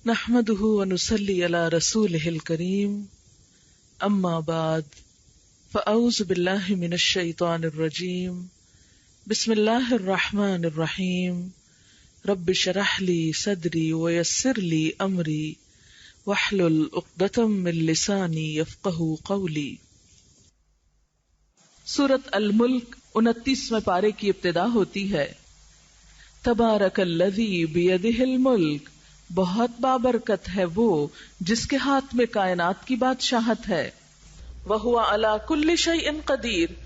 نحمده ونصلي على رسوله الكريم اما بعد فاعوذ بالله من الشيطان الرجيم بسم الله الرحمن الرحيم رب اشرح لي صدري ويسر لي امري واحلل عقدة من لساني يفقهوا قولي۔ سورۃ الملک 29ویں پارے کی ابتدا ہوتی ہے تبارک الذی بیدہ الملک، بہت بابرکت ہے وہ جس کے ہاتھ میں کائنات کی بادشاہت ہے، وَهُوَ عَلَى كُلِّ شَيْءٍ قَدِيرٌ،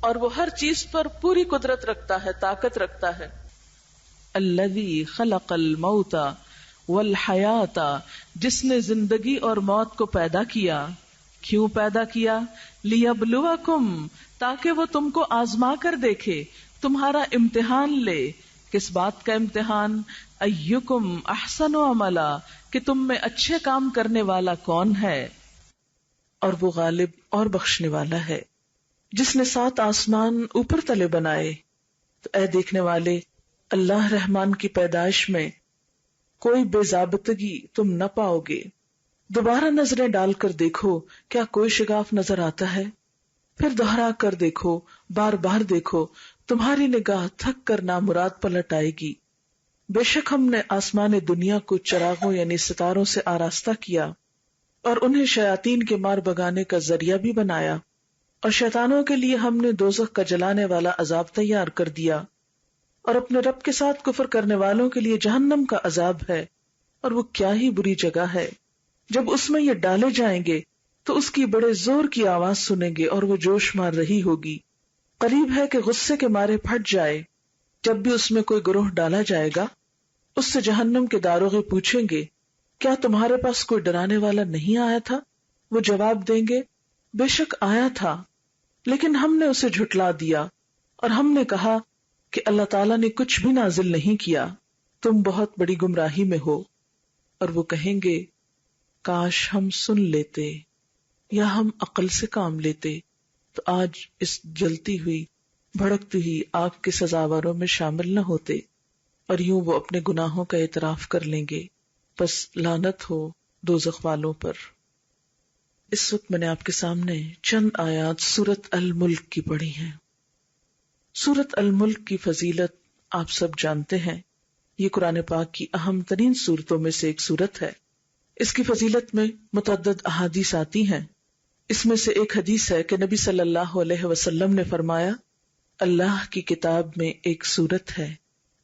اور وہ ہر چیز پر پوری قدرت رکھتا ہے، طاقت رکھتا ہے۔ الذی خلق الموت والحیات، جس نے زندگی اور موت کو پیدا کیا۔ کیوں پیدا کیا؟ لیبلوکم، تاکہ وہ تم کو آزما کر دیکھے، تمہارا امتحان لے۔ کس بات کا امتحان؟ ایکم احسن عملا، کہ تم میں اچھے کام کرنے والا کون ہے، اور وہ غالب اور بخشنے والا ہے۔ جس نے 7 آسمان اوپر تلے بنائے، تو اے دیکھنے والے، اللہ رحمان کی پیدائش میں کوئی بے ضابطگی تم نہ پاؤ گے۔ دوبارہ نظریں ڈال کر دیکھو، کیا کوئی شگاف نظر آتا ہے؟ پھر دوہرا کر دیکھو، بار بار دیکھو، تمہاری نگاہ تھک کر نامراد پلٹ آئے گی۔ بے شک ہم نے آسمان دنیا کو چراغوں یعنی ستاروں سے آراستہ کیا، اور انہیں شیاطین کے مار بگانے کا ذریعہ بھی بنایا، اور شیطانوں کے لیے ہم نے دوزخ کا جلانے والا عذاب تیار کر دیا، اور اپنے رب کے ساتھ کفر کرنے والوں کے لیے جہنم کا عذاب ہے، اور وہ کیا ہی بری جگہ ہے۔ جب اس میں یہ ڈالے جائیں گے تو اس کی بڑے زور کی آواز سنیں گے، اور وہ جوش مار رہی ہوگی۔ قریب ہے کہ غصے کے مارے پھٹ جائے۔ جب بھی اس میں کوئی گروہ ڈالا جائے گا، اس سے جہنم کے داروغے پوچھیں گے، کیا تمہارے پاس کوئی ڈرانے والا نہیں آیا تھا؟ وہ جواب دیں گے، بے شک آیا تھا، لیکن ہم نے اسے جھٹلا دیا، اور ہم نے کہا کہ اللہ تعالیٰ نے کچھ بھی نازل نہیں کیا، تم بہت بڑی گمراہی میں ہو۔ اور وہ کہیں گے، کاش ہم سن لیتے یا ہم عقل سے کام لیتے تو آج اس جلتی ہوئی بھڑکتی ہوئی آگ کے سزاواروں میں شامل نہ ہوتے، اور یوں وہ اپنے گناہوں کا اعتراف کر لیں گے، بس لعنت ہو دوزخ والوں پر۔ اس وقت میں نے آپ کے سامنے چند آیات سورۃ الملک کی پڑھی ہیں۔ سورۃ الملک کی فضیلت آپ سب جانتے ہیں، یہ قرآن پاک کی اہم ترین سورتوں میں سے ایک سورت ہے۔ اس کی فضیلت میں متعدد احادیث آتی ہیں۔ اس میں سے ایک حدیث ہے کہ نبی صلی اللہ علیہ وسلم نے فرمایا، اللہ کی کتاب میں ایک سورت ہے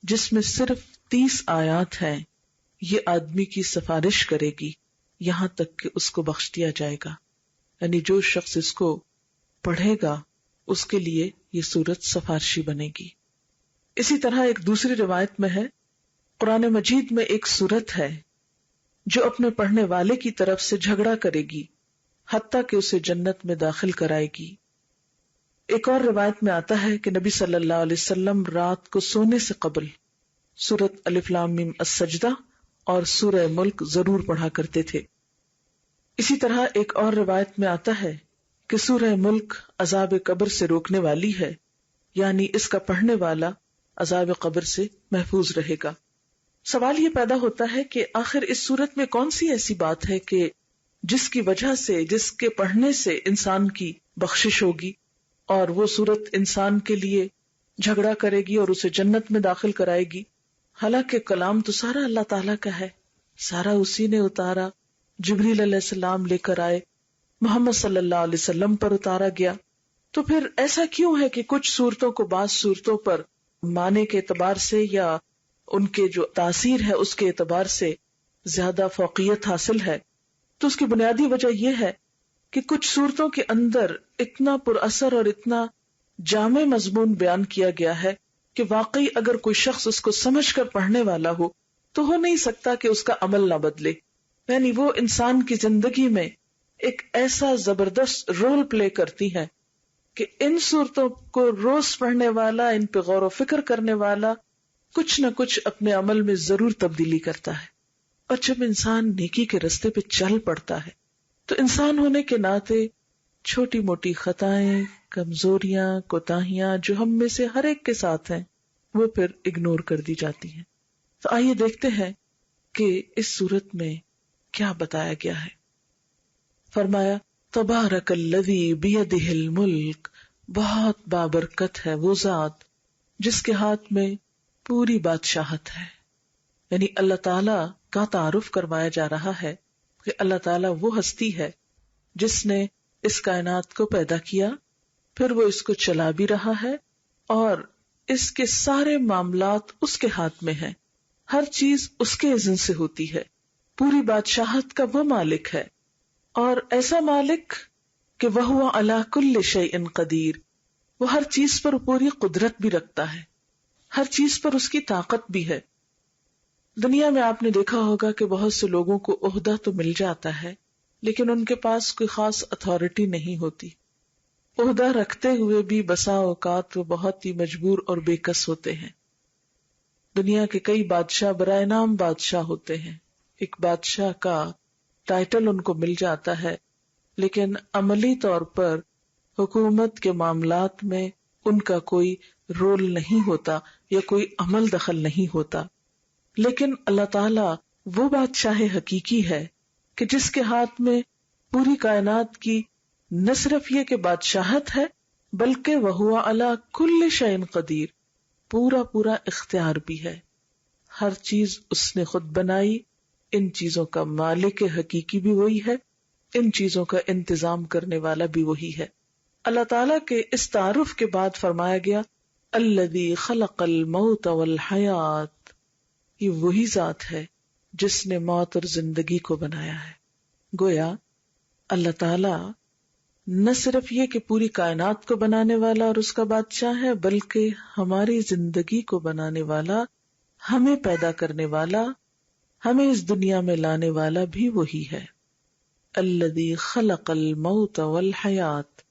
جس میں صرف 30 آیات ہیں، یہ آدمی کی سفارش کرے گی یہاں تک کہ اس کو بخش دیا جائے گا، یعنی جو شخص اس کو پڑھے گا اس کے لیے یہ سورت سفارشی بنے گی۔ اسی طرح ایک دوسری روایت میں ہے، قرآن مجید میں ایک سورت ہے جو اپنے پڑھنے والے کی طرف سے جھگڑا کرے گی حتیٰ کہ اسے جنت میں داخل کرائے گی۔ ایک اور روایت میں آتا ہے کہ نبی صلی اللہ علیہ وسلم رات کو سونے سے قبل سورۃ الف لام میم السجدہ اور سورہ ملک ضرور پڑھا کرتے تھے۔ اسی طرح ایک اور روایت میں آتا ہے کہ سورہ ملک عذاب قبر سے روکنے والی ہے، یعنی اس کا پڑھنے والا عذاب قبر سے محفوظ رہے گا۔ سوال یہ پیدا ہوتا ہے کہ آخر اس سورت میں کون سی ایسی بات ہے کہ جس کی وجہ سے، جس کے پڑھنے سے انسان کی بخشش ہوگی، اور وہ سورت انسان کے لیے جھگڑا کرے گی اور اسے جنت میں داخل کرائے گی؟ حالانکہ کلام تو سارا اللہ تعالیٰ کا ہے، سارا اسی نے اتارا، جبریل علیہ السلام لے کر آئے، محمد صلی اللہ علیہ وسلم پر اتارا گیا، تو پھر ایسا کیوں ہے کہ کچھ صورتوں کو بعض صورتوں پر معنی کے اعتبار سے یا ان کے جو تاثیر ہے اس کے اعتبار سے زیادہ فوقیت حاصل ہے؟ تو اس کی بنیادی وجہ یہ ہے کہ کچھ صورتوں کے اندر اتنا پر اثر اور اتنا جامع مضمون بیان کیا گیا ہے کہ واقعی اگر کوئی شخص اس کو سمجھ کر پڑھنے والا ہو تو ہو نہیں سکتا کہ اس کا عمل نہ بدلے، یعنی وہ انسان کی زندگی میں ایک ایسا زبردست رول پلے کرتی ہے کہ ان صورتوں کو روز پڑھنے والا، ان پہ غور و فکر کرنے والا کچھ نہ کچھ اپنے عمل میں ضرور تبدیلی کرتا ہے۔ اور جب انسان نیکی کے رستے پہ چل پڑتا ہے تو انسان ہونے کے ناطے چھوٹی موٹی خطائیں، کمزوریاں، کوتاہیاں جو ہم میں سے ہر ایک کے ساتھ ہیں وہ پھر اگنور کر دی جاتی ہیں۔ تو آئیے دیکھتے ہیں کہ اس صورت میں کیا بتایا گیا ہے. فرمایا تبارک الذی بیدہ الملک، بہت بابرکت ہے وہ ذات جس کے ہاتھ میں پوری بادشاہت ہے. یعنی اللہ تعالی کا تعارف کروایا جا رہا ہے کہ اللہ تعالی وہ ہستی ہے جس نے اس کائنات کو پیدا کیا، پھر وہ اس کو چلا بھی رہا ہے، اور اس کے سارے معاملات اس کے ہاتھ میں ہیں، ہر چیز اس کے اذن سے ہوتی ہے. پوری بادشاہت کا وہ مالک ہے، اور ایسا مالک کہ وَهُوَ عَلَى كُلِّ شَيْءٍ قدیر، وہ ہر چیز پر پوری قدرت بھی رکھتا ہے، ہر چیز پر اس کی طاقت بھی ہے. دنیا میں آپ نے دیکھا ہوگا کہ بہت سے لوگوں کو عہدہ تو مل جاتا ہے لیکن ان کے پاس کوئی خاص اتھارٹی نہیں ہوتی. عہدہ رکھتے ہوئے بھی بسا اوقات وہ بہت ہی مجبور اور بے کس ہوتے ہیں. دنیا کے کئی بادشاہ برائے نام بادشاہ ہوتے ہیں، ایک بادشاہ کا ٹائٹل ان کو مل جاتا ہے، لیکن عملی طور پر حکومت کے معاملات میں ان کا کوئی رول نہیں ہوتا یا کوئی عمل دخل نہیں ہوتا. لیکن اللہ تعالیٰ وہ بادشاہ حقیقی ہے کہ جس کے ہاتھ میں پوری کائنات کی نہ صرف یہ کہ بادشاہت ہے بلکہ وَهُوَ عَلَى كُلِّ شَيْءٍ قدیر، پورا اختیار بھی ہے. ہر چیز اس نے خود بنائی، ان چیزوں کا مالک حقیقی بھی وہی ہے، ان چیزوں کا انتظام کرنے والا بھی وہی ہے. اللہ تعالیٰ کے اس تعارف کے بعد فرمایا گیا الذی خلق الموت والحیات، یہ وہی ذات ہے جس نے موت اور زندگی کو بنایا ہے. گویا اللہ تعالی نہ صرف یہ کہ پوری کائنات کو بنانے والا اور اس کا بادشاہ ہے، بلکہ ہماری زندگی کو بنانے والا، ہمیں پیدا کرنے والا، ہمیں اس دنیا میں لانے والا بھی وہی ہے. الذی خلق الموت والحیات.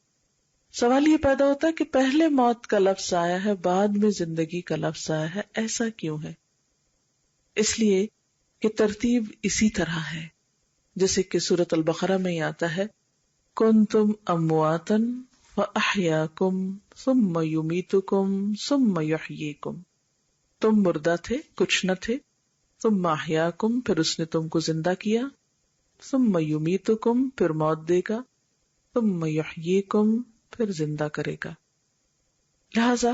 سوال یہ پیدا ہوتا ہے کہ پہلے موت کا لفظ آیا ہے، بعد میں زندگی کا لفظ آیا ہے، ایسا کیوں ہے؟ اس لیے کہ ترتیب اسی طرح ہے جیسے کہ سورۃ البقرہ میں ہی آتا ہے کنتم امواتا فاحیاکم ثم یمیتکم ثم یحییکم، تم مردہ تھے، کچھ نہ تھے، ثم احیاکم، پھر اس نے تم کو زندہ کیا، ثم یمیتکم، پھر موت دے گا، ثم یحییکم، پھر زندہ کرے گا. لہذا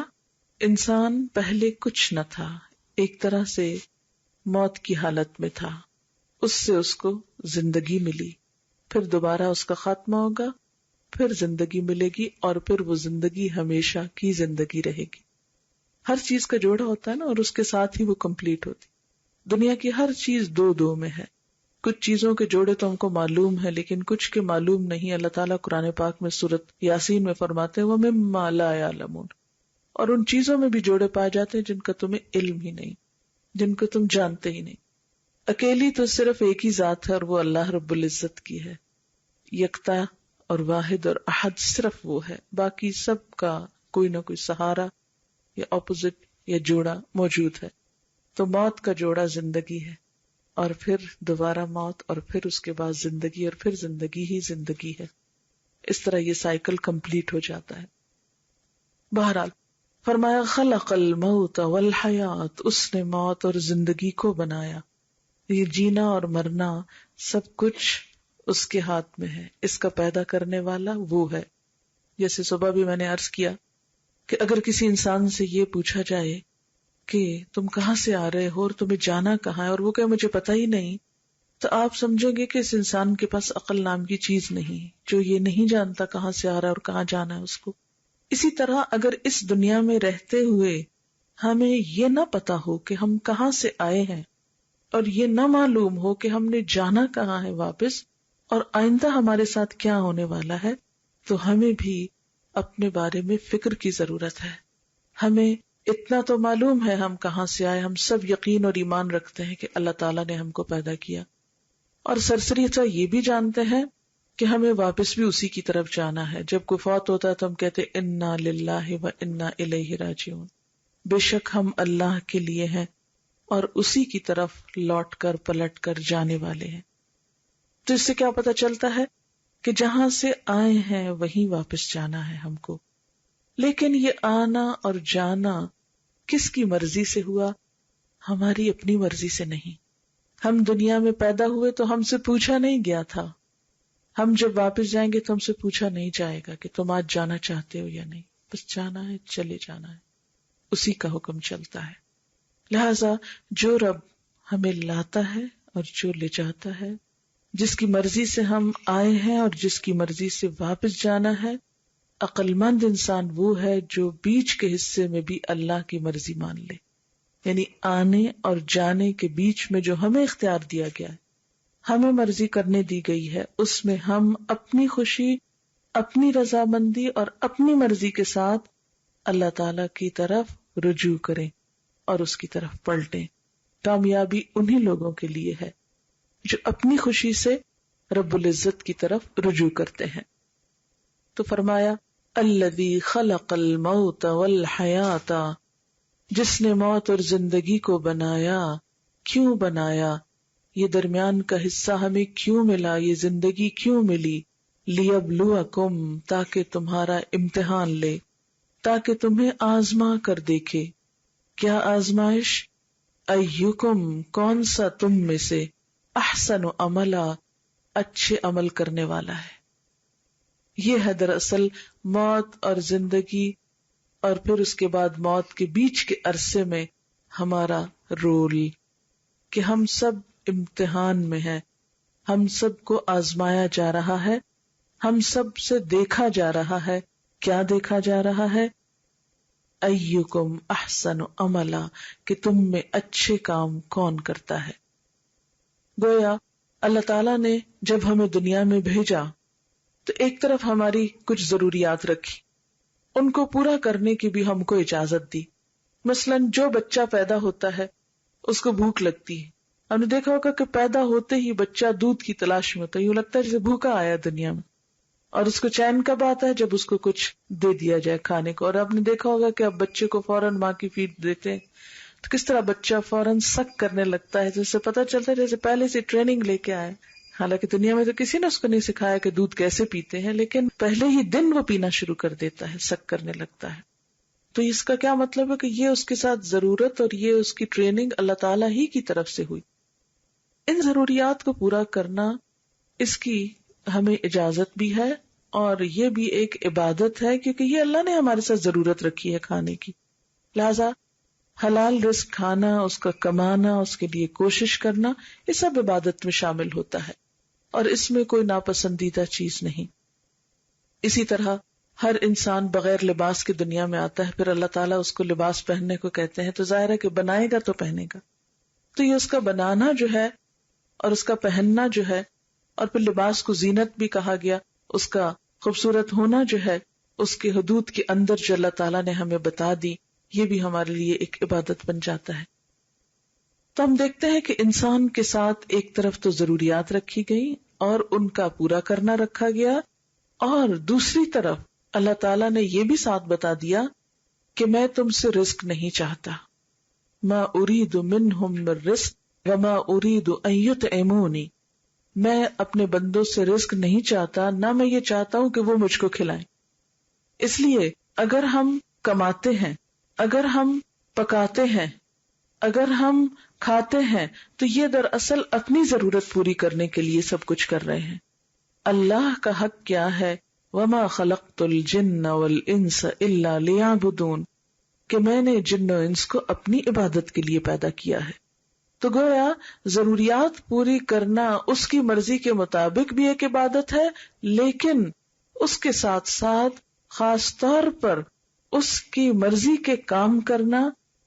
انسان پہلے کچھ نہ تھا، ایک طرح سے موت کی حالت میں تھا، اس سے اس کو زندگی ملی، پھر دوبارہ اس کا خاتمہ ہوگا، پھر زندگی ملے گی، اور پھر وہ زندگی ہمیشہ کی زندگی رہے گی. ہر چیز کا جوڑا ہوتا ہے نا، اور اس کے ساتھ ہی وہ کمپلیٹ ہوتی. دنیا کی ہر چیز دو میں ہے. کچھ چیزوں کے جوڑے تو ہم کو معلوم ہے لیکن کچھ کے معلوم نہیں. اللہ تعالیٰ قرآن پاک میں سورۃ یاسین میں فرماتے ہیں وَمِمَّا لَا يَعْلَمُونَ، اور ان چیزوں میں بھی جوڑے پائے جاتے ہیں جن کا تمہیں علم ہی نہیں، جن کو تم جانتے ہی نہیں. اکیلی تو صرف ایک ہی ذات ہے اور وہ اللہ رب العزت کی ہے. یکتا اور واحد اور احد صرف وہ ہے، باقی سب کا کوئی نہ کوئی سہارا یا اپوزٹ یا جوڑا موجود ہے. تو موت کا جوڑا زندگی ہے، اور پھر دوبارہ موت، اور پھر اس کے بعد زندگی، اور پھر زندگی ہی زندگی ہے. اس طرح یہ سائیکل کمپلیٹ ہو جاتا ہے. بہرحال فرمایا خلق الموت والحیات، اس نے موت اور زندگی کو بنایا. یہ جینا اور مرنا سب کچھ اس کے ہاتھ میں ہے، اس کا پیدا کرنے والا وہ ہے. جیسے صبح بھی میں نے عرض کیا کہ اگر کسی انسان سے یہ پوچھا جائے کہ تم کہاں سے آ رہے ہو اور تمہیں جانا کہاں ہے، اور وہ کہ مجھے پتہ ہی نہیں، تو آپ سمجھو گے کہ اس انسان کے پاس عقل نام کی چیز نہیں، جو یہ نہیں جانتا کہاں سے آ رہا ہے اور کہاں جانا ہے اس کو. اسی طرح اگر اس دنیا میں رہتے ہوئے ہمیں یہ نہ پتا ہو کہ ہم کہاں سے آئے ہیں، اور یہ نہ معلوم ہو کہ ہم نے جانا کہاں ہے واپس، اور آئندہ ہمارے ساتھ کیا ہونے والا ہے، تو ہمیں بھی اپنے بارے میں فکر کی ضرورت ہے. ہمیں اتنا تو معلوم ہے ہم کہاں سے آئے، ہم سب یقین اور ایمان رکھتے ہیں کہ اللہ تعالیٰ نے ہم کو پیدا کیا، اور سرسریتا یہ بھی جانتے ہیں کہ ہمیں واپس بھی اسی کی طرف جانا ہے. جب کوئی فوت ہوتا ہے تو ہم کہتے ہیں انا للہ و انا الیہ راجعون، بے شک ہم اللہ کے لیے ہیں اور اسی کی طرف لوٹ کر پلٹ کر جانے والے ہیں. تو اس سے کیا پتہ چلتا ہے کہ جہاں سے آئے ہیں وہیں واپس جانا ہے ہم کو. لیکن یہ آنا اور جانا کس کی مرضی سے ہوا؟ ہماری اپنی مرضی سے نہیں. ہم دنیا میں پیدا ہوئے تو ہم سے پوچھا نہیں گیا تھا، ہم جب واپس جائیں گے تو ہم سے پوچھا نہیں جائے گا کہ تم آج جانا چاہتے ہو یا نہیں، بس جانا ہے، چلے جانا ہے، اسی کا حکم چلتا ہے۔ لہذا جو رب ہمیں لاتا ہے اور جو لے جاتا ہے، جس کی مرضی سے ہم آئے ہیں اور جس کی مرضی سے واپس جانا ہے، عقل مند انسان وہ ہے جو بیچ کے حصے میں بھی اللہ کی مرضی مان لے، یعنی آنے اور جانے کے بیچ میں جو ہمیں اختیار دیا گیا ہے، ہمیں مرضی کرنے دی گئی ہے، اس میں ہم اپنی خوشی، اپنی رضامندی اور اپنی مرضی کے ساتھ اللہ تعالی کی طرف رجوع کریں اور اس کی طرف پلٹیں۔ کامیابی انہی لوگوں کے لیے ہے جو اپنی خوشی سے رب العزت کی طرف رجوع کرتے ہیں۔ تو فرمایا الذی خلق الموت والحیات، جس نے موت اور زندگی کو بنایا۔ کیوں بنایا؟ یہ درمیان کا حصہ ہمیں کیوں ملا، یہ زندگی کیوں ملی؟ لیبلوکم، تاکہ تمہارا امتحان لے، تاکہ تمہیں آزما کر دیکھے۔ کیا آزمائش؟ ایکم، کون سا تم میں سے، احسن عملا، اچھے عمل کرنے والا ہے۔ یہ ہے دراصل موت اور زندگی اور پھر اس کے بعد موت کے بیچ کے عرصے میں ہمارا رول، کہ ہم سب امتحان میں ہیں، ہم سب کو آزمایا جا رہا ہے، ہم سب سے دیکھا جا رہا ہے۔ کیا دیکھا جا رہا ہے؟ ایکم احسن عملا، کہ تم میں اچھے کام کون کرتا ہے۔ گویا اللہ تعالیٰ نے جب ہمیں دنیا میں بھیجا تو ایک طرف ہماری کچھ ضروریات رکھی، ان کو پورا کرنے کی بھی ہم کو اجازت دی۔ مثلا جو بچہ پیدا ہوتا ہے اس کو بھوک لگتی ہے، ہم نے دیکھا ہوگا کہ پیدا ہوتے ہی بچہ دودھ کی تلاش میں ہوتا ہے، یوں لگتا ہے جیسے بھوکا آیا دنیا میں، اور اس کو چین کب آتا ہے؟ جب اس کو کچھ دے دیا جائے کھانے کو۔ اور آپ نے دیکھا ہوگا کہ اب بچے کو فوراً ماں کی فیڈ دیتے ہیں تو کس طرح بچہ فوراً سک کرنے لگتا ہے، جس سے پتہ چلتا ہے جیسے پہلے سے ٹریننگ لے کے آئے۔ حالانکہ دنیا میں تو کسی نے اس کو نہیں سکھایا کہ دودھ کیسے پیتے ہیں، لیکن پہلے ہی دن وہ پینا شروع کر دیتا ہے، سک کرنے لگتا ہے۔ تو اس کا کیا مطلب ہے کہ یہ اس کے ساتھ ضرورت اور یہ اس کی ٹریننگ اللہ تعالیٰ ہی کی طرف سے ہوئی۔ ان ضروریات کو پورا کرنا، اس کی ہمیں اجازت بھی ہے اور یہ بھی ایک عبادت ہے، کیونکہ یہ اللہ نے ہمارے ساتھ ضرورت رکھی ہے کھانے کی۔ لہذا حلال رزق کھانا، اس کا کمانا، اس کے لیے کوشش کرنا، یہ سب عبادت میں شامل ہوتا ہے اور اس میں کوئی ناپسندیدہ چیز نہیں۔ اسی طرح ہر انسان بغیر لباس کی دنیا میں آتا ہے، پھر اللہ تعالیٰ اس کو لباس پہننے کو کہتے ہیں، تو ظاہر ہے کہ بنائے گا تو پہنے گا۔ تو یہ اس کا بنانا جو ہے اور اس کا پہننا جو ہے، اور پھر لباس کو زینت بھی کہا گیا، اس کا خوبصورت ہونا جو ہے، اس کے حدود کے اندر جو اللہ تعالیٰ نے ہمیں بتا دی، یہ بھی ہمارے لیے ایک عبادت بن جاتا ہے۔ تو ہم دیکھتے ہیں کہ انسان کے ساتھ ایک طرف تو ضروریات رکھی گئی اور ان کا پورا کرنا رکھا گیا، اور دوسری طرف اللہ تعالیٰ نے یہ بھی ساتھ بتا دیا کہ میں تم سے رزق نہیں چاہتا، ما اريد منهم من رزق وما اريد ان يطعموني، میں اپنے بندوں سے رزق نہیں چاہتا، نہ میں یہ چاہتا ہوں کہ وہ مجھ کو کھلائیں۔ اس لیے اگر ہم کماتے ہیں، اگر ہم پکاتے ہیں، اگر ہم کھاتے ہیں، تو یہ دراصل اپنی ضرورت پوری کرنے کے لیے سب کچھ کر رہے ہیں۔ اللہ کا حق کیا ہے؟ وما خلقت الجن والانس الا لیعبدون، کہ میں نے جن و انس کو اپنی عبادت کے لیے پیدا کیا ہے۔ تو گویا ضروریات پوری کرنا اس کی مرضی کے مطابق بھی ایک عبادت ہے، لیکن اس کے ساتھ ساتھ خاص طور پر اس کی مرضی کے کام کرنا،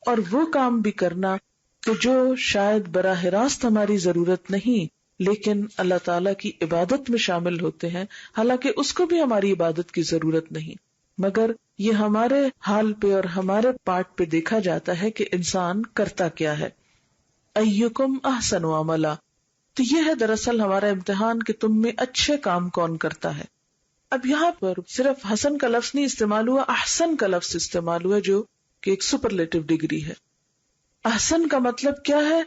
اور وہ کام بھی کرنا کہ جو شاید براہ راست ہماری ضرورت نہیں لیکن اللہ تعالیٰ کی عبادت میں شامل ہوتے ہیں، حالانکہ اس کو بھی ہماری عبادت کی ضرورت نہیں، مگر یہ ہمارے حال پہ اور ہمارے پارٹ پہ دیکھا جاتا ہے کہ انسان کرتا کیا ہے۔ ایکم احسن عملا، تو یہ ہے دراصل ہمارا امتحان کہ تم میں اچھے کام کون کرتا ہے۔ اب یہاں پر صرف حسن کا لفظ نہیں استعمال ہوا، احسن کا لفظ استعمال ہوا، جو کہ ایک سپرلیٹو ڈگری ہے۔ احسن کا مطلب کیا ہے؟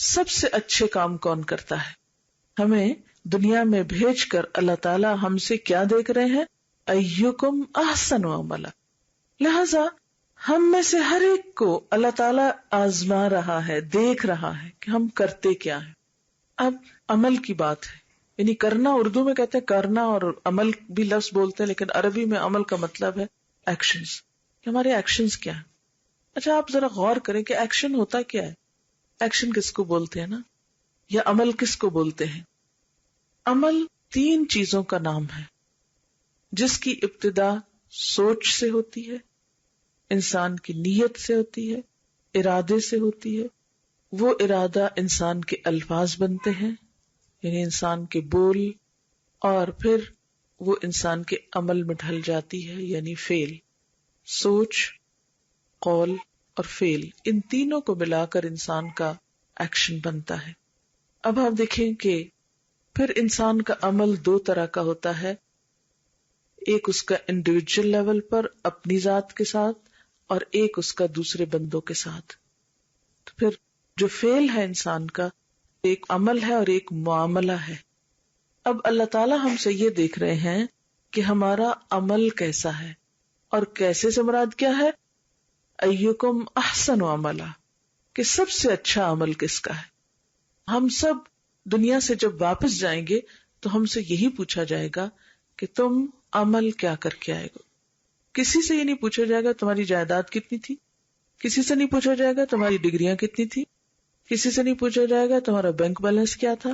سب سے اچھے کام کون کرتا ہے۔ ہمیں دنیا میں بھیج کر اللہ تعالیٰ ہم سے کیا دیکھ رہے ہیں؟ ایکم احسن عملا۔ لہذا ہم میں سے ہر ایک کو اللہ تعالیٰ آزما رہا ہے، دیکھ رہا ہے کہ ہم کرتے کیا ہیں۔ اب عمل کی بات ہے، یعنی کرنا، اردو میں کہتے ہیں کرنا اور عمل بھی لفظ بولتے ہیں، لیکن عربی میں عمل کا مطلب ہے ایکشنز، کہ ہمارے ایکشنز کیا ہیں. اچھا آپ ذرا غور کریں کہ ایکشن ہوتا کیا ہے؟ ایکشن کس کو بولتے ہیں نا، یا عمل کس کو بولتے ہیں؟ عمل 3 چیزوں کا نام ہے جس کی ابتدا سوچ سے ہوتی ہے، انسان کی نیت سے ہوتی ہے، ارادے سے ہوتی ہے. وہ ارادہ انسان کے الفاظ بنتے ہیں، یعنی انسان کے بول، اور پھر وہ انسان کے عمل میں ڈھل جاتی ہے، یعنی فعل. سوچ، قول اور فعل، ان تینوں کو ملا کر انسان کا ایکشن بنتا ہے. اب آپ دیکھیں کہ پھر انسان کا عمل 2 طرح کا ہوتا ہے، ایک اس کا انڈیویجول لیول پر اپنی ذات کے ساتھ، اور ایک اس کا دوسرے بندوں کے ساتھ. تو پھر جو فعل ہے انسان کا، ایک عمل ہے اور ایک معاملہ ہے. اب اللہ تعالی ہم سے یہ دیکھ رہے ہیں کہ ہمارا عمل کیسا ہے، اور کیسے سے مراد کیا ہے؟ ایکم احسن عملا، کہ سب سے اچھا عمل کس کا ہے. ہم سب دنیا سے جب واپس جائیں گے تو ہم سے یہی پوچھا جائے گا کہ تم عمل کیا کر کے آئے گو. کسی سے یہ نہیں پوچھا جائے گا تمہاری جائیداد کتنی تھی، کسی سے نہیں پوچھا جائے گا تمہاری ڈگریاں کتنی تھی، کسی سے نہیں پوچھا جائے گا تمہارا بینک بیلنس کیا تھا،